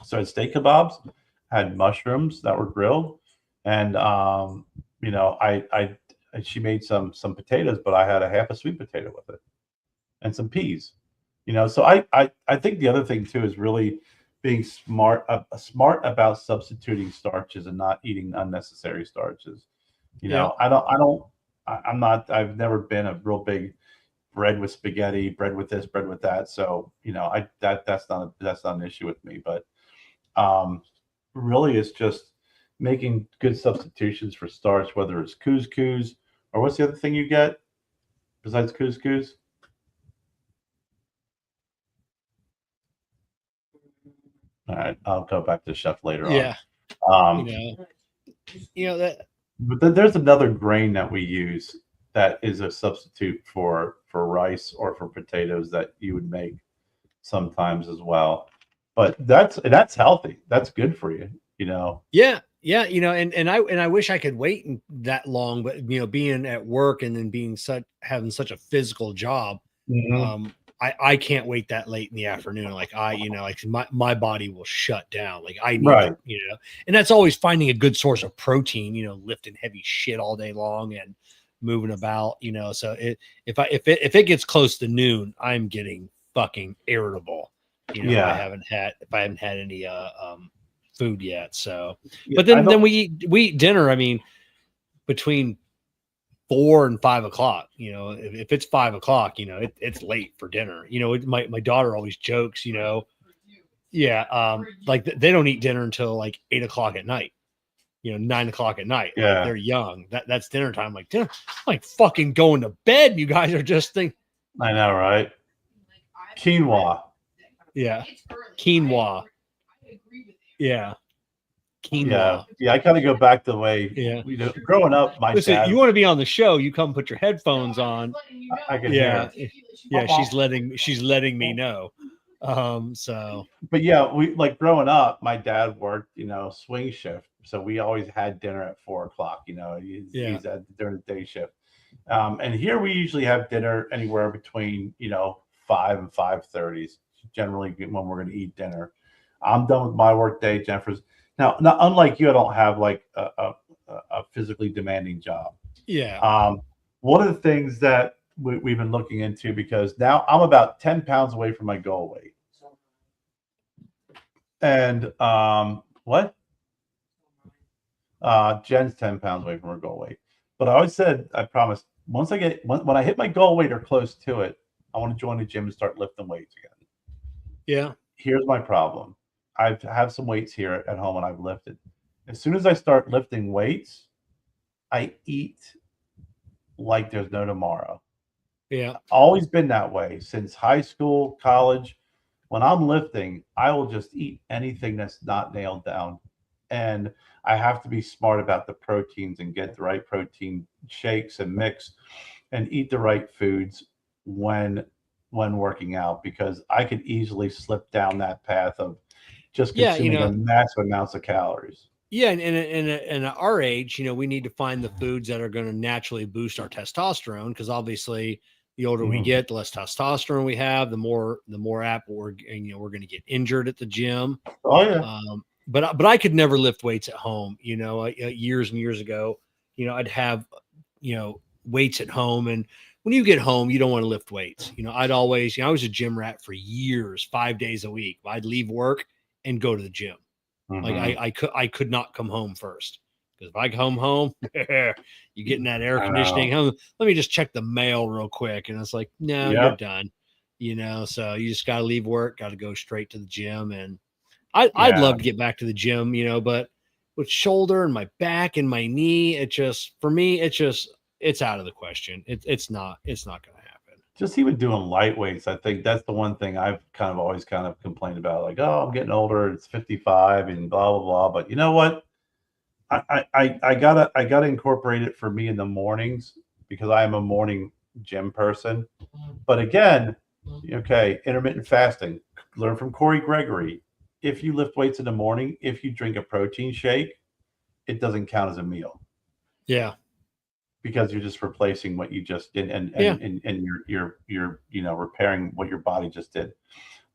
So I had steak kebabs, had mushrooms that were grilled, and she made some potatoes, but I had a half a sweet potato with it and some peas. So I think the other thing too is really being smart about substituting starches and not eating unnecessary starches. I've never been a real big bread with spaghetti, bread with this, bread with that. So, that's not an issue with me, but really it's just making good substitutions for starch, whether it's couscous or what's the other thing you get besides couscous? All right, I'll go back to chef later on. Yeah. That. But then there's another grain that we use that is a substitute for rice or for potatoes that you would make sometimes as well. But that's healthy. That's good for you. Yeah. And I wish I could wait that long, but being at work and then having such a physical job, I can't wait that late in the afternoon. Like my body will shut down. Like I need and that's always finding a good source of protein, lifting heavy shit all day long and moving about, so if it gets close to noon, I'm getting fucking irritable. If I haven't had any food yet. So, but then we eat dinner. I mean, between 4 and 5 o'clock, if it's 5 o'clock, it's late for dinner. My daughter always jokes, like they don't eat dinner until like 8 o'clock at night, 9 o'clock at night. Yeah. Like, they're young. That's dinner time. Like dinner, like fucking going to bed. You guys are just thinking. I know, right? Quinoa. Yeah. Quinoa. Yeah. Quinoa. Yeah. I kind of go back to the way, Yeah. growing up, my Listen, dad. you want to be on the show, you come put your headphones on. I can Yeah. hear. Yeah, she's letting me know. So But yeah, we like growing up, my dad worked, swing shift. So we always had dinner at 4 o'clock, he's at during the day shift. And here we usually have dinner anywhere between, 5 and 5:30, generally when we're going to eat dinner. I'm done with my work day. Jennifer's now, not unlike you, I don't have like a physically demanding job. yeah. One of the things that we've been looking into, because now I'm about 10 pounds away from my goal weight. And what? Jen's 10 pounds away from her goal weight. But I always said, I promised, once when I hit my goal weight or close to it, I want to join the gym and start lifting weights again. Yeah. Here's my problem. I have some weights here at home and I've lifted. As soon as I start lifting weights, I eat like there's no tomorrow. Yeah. Always been that way since high school, college. When I'm lifting, I will just eat anything that's not nailed down. And I have to be smart about the proteins and get the right protein shakes and mix and eat the right foods when working out, because I could easily slip down that path of just consuming a massive amounts of calories. Yeah, and at our age, we need to find the foods that are going to naturally boost our testosterone, because obviously the older we get, the less testosterone we have, the more apt we're going to get injured at the gym. Oh yeah. But I could never lift weights at home. Years and years ago, I'd have weights at home, and when you get home, you don't want to lift weights. I'd always, I was a gym rat for years, 5 days a week. I'd leave work and go to the gym. Like I could not come home first, because if I come home, you get in that air conditioning. Let me just check the mail real quick, and it's like, no, you're done. So you just got to leave work, got to go straight to the gym. And I'd love to get back to the gym, but with shoulder and my back and my knee, for me, it's out of the question. It's not going to happen. Just even doing light weights, I think that's the one thing I've always complained about. Like, oh, I'm getting older, it's 55 and blah blah blah. But you know what? I gotta incorporate it for me in the mornings, because I am a morning gym person. But again, okay, intermittent fasting. Learn from Corey Gregory. If you lift weights in the morning, if you drink a protein shake, it doesn't count as a meal. Yeah. Because you're just replacing what you just did, and you're repairing what your body just did.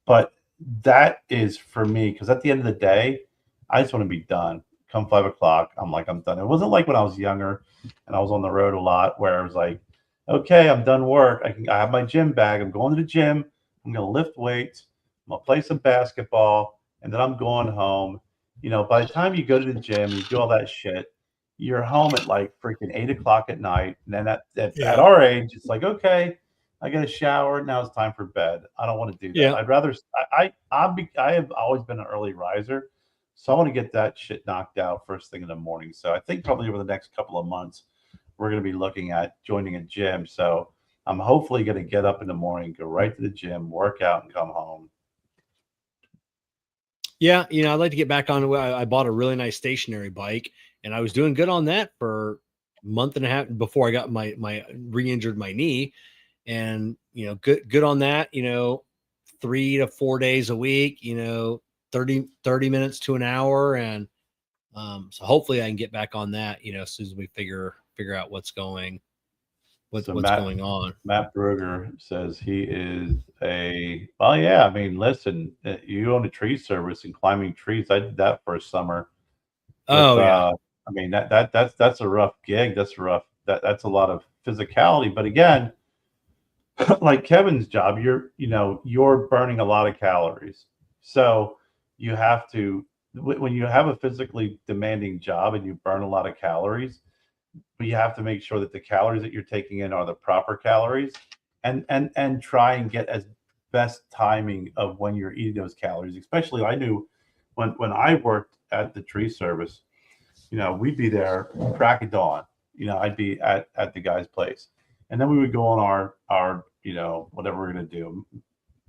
But that is for me, because at the end of the day, I just want to be done. Come 5 o'clock, I'm done. It wasn't like when I was younger and I was on the road a lot, where I was like, okay, I'm done work. I have my gym bag. I'm going to the gym. I'm going to lift weights. I'm going to play some basketball, and then I'm going home. By the time you go to the gym, you do all that shit, you're home at like freaking 8 o'clock at night. And then at our age, it's like, okay, I get a shower. Now it's time for bed. I don't want to do that. Yeah. I'd rather, I have always been an early riser. So I want to get that shit knocked out first thing in the morning. So I think probably over the next couple of months, we're going to be looking at joining a gym. So I'm hopefully going to get up in the morning, go right to the gym, work out, and come home. Yeah, I'd like to get back on. I bought a really nice stationary bike, and I was doing good on that for a month and a half before I got my re-injured my knee. And good on that. 3 to 4 days a week. 30 minutes to an hour, and so hopefully I can get back on that. As soon as we figure out what's going on. Matt Bruger says he is well, yeah. I mean, listen, you own a tree service and climbing trees. I did that for a summer. Yeah. I mean, that's a rough gig. That's a lot of physicality. But again, like Kevin's job, you're burning a lot of calories. So you have to, when you have a physically demanding job and you burn a lot of calories, but you have to make sure that the calories that you're taking in are the proper calories, and try and get as best timing of when you're eating those calories. Especially, I knew when I worked at the tree service, we'd be there crack of dawn. I'd be at the guy's place, and then we would go on our whatever we're gonna do.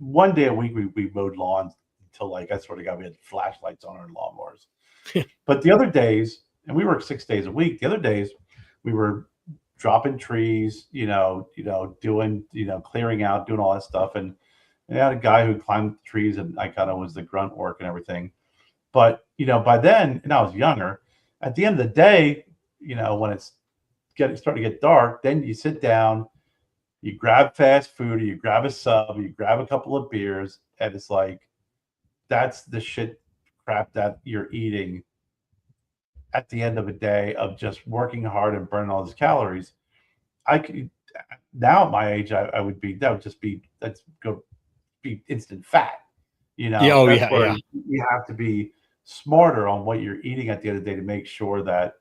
one day a week we mowed lawns until like I swear to God we had flashlights on our lawnmowers. But the other days, and we work 6 days a week. The other days we were dropping trees, doing, clearing out, doing all that stuff. And I had a guy who climbed trees, and I kind of was the grunt work and everything. But, by then, and I was younger, at the end of the day, when it's starting to get dark, then you sit down, you grab fast food, or you grab a sub, or you grab a couple of beers, and it's like, that's the shit crap that you're eating at the end of a day of just working hard and burning all these calories. I could now at my age, that's go be instant fat. Yeah. You have to be smarter on what you're eating at the end of the day to make sure that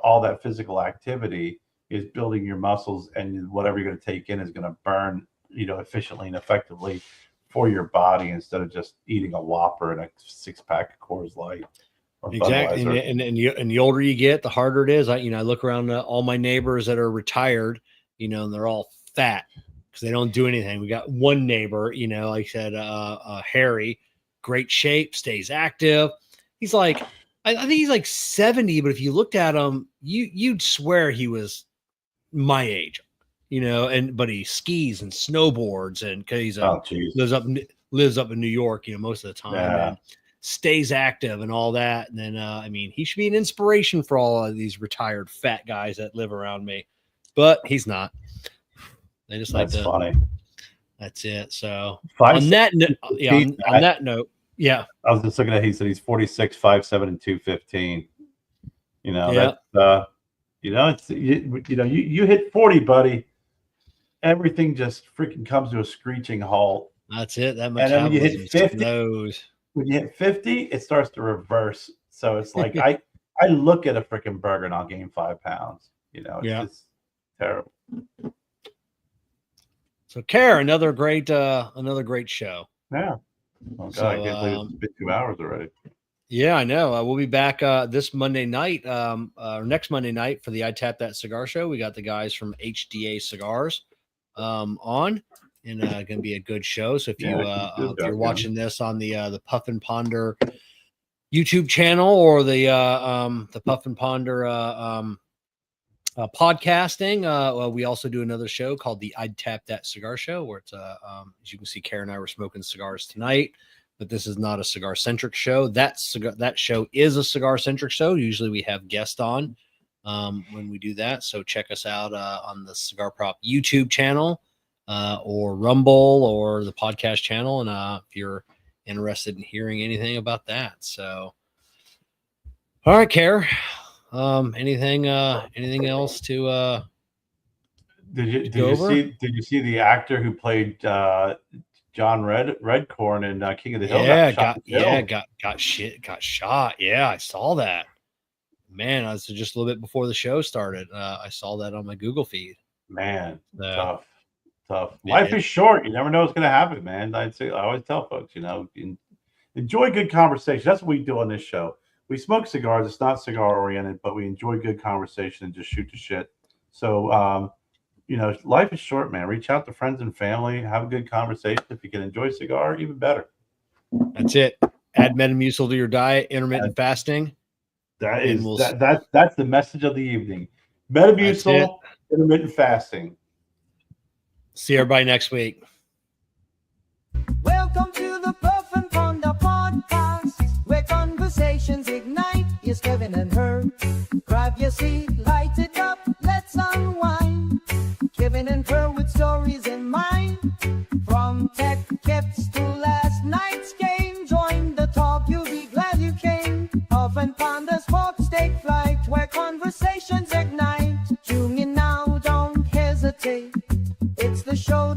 all that physical activity is building your muscles, and whatever you're going to take in is going to burn efficiently and effectively for your body, instead of just eating a Whopper and a 6-pack of Coors Light. Exactly. And the older you get, the harder it is. I look around all my neighbors that are retired, and they're all fat because they don't do anything. We got one neighbor, like I said, Harry, great shape, stays active. He's like, I think he's like 70, but if you looked at him, you'd swear he was my age, but he skis and snowboards, and cause he's lives up in New York, most of the time. Yeah. And stays active and all that. And then, he should be an inspiration for all of these retired fat guys that live around me, but he's not. They just like funny. That's it. So on that note, yeah. I was just looking at, he said he's 46, 5'7", and 215. You hit 40, buddy. Everything just freaking comes to a screeching halt. That's it. That much. And then when you hit 50, knows. When you hit 50, it starts to reverse. So it's like I look at a freaking burger and I'll gain 5 pounds. It's just terrible. So, Kerr, another great show. Yeah. Oh God, I can't believe it's been 2 hours already. Yeah, I know. We'll be back this Monday night, or next Monday night, for the I Tap That Cigar Show. We got the guys from HDA Cigars on. And going to be a good show. So if you're watching this on the Puff and Ponder YouTube channel, or the Puff and Ponder podcasting, we also do another show called the I'd Tap That Cigar Show, where it's as you can see, Kara and I were smoking cigars tonight, but this is not a cigar centric show. That show is a cigar centric show. Usually we have guests on when we do that. So check us out on the Cigar Prop YouTube channel. Or Rumble, or the podcast channel, and if you're interested in hearing anything about that. So, all right, Kerr. Anything else to? Did you see the actor who played John Redcorn in King of the Hill? Got shot. Yeah, I saw that. Man, I was just a little bit before the show started. I saw that on my Google feed. Man, tough. Life is short. You never know what's going to happen, man. I always tell folks, enjoy good conversation. That's what we do on this show. We smoke cigars. It's not cigar oriented, but we enjoy good conversation and just shoot the shit. So, life is short, man. Reach out to friends and family. Have a good conversation. If you can enjoy a cigar, even better. That's it. Add Metamucil to your diet. Intermittent fasting. That's the message of the evening. Metamucil, intermittent fasting. See everybody next week. Welcome to the Puff and Ponder podcast, where conversations ignite. Here's Kevin and Herb. Grab your seat, light it up, let's unwind. Kevin and Herb with stories in mind. From tech tips to last night's game, join the talk, you'll be glad you came. Puff and Ponder's Forks take flight, where conversations ignite. Tune in now, don't hesitate. It's the show that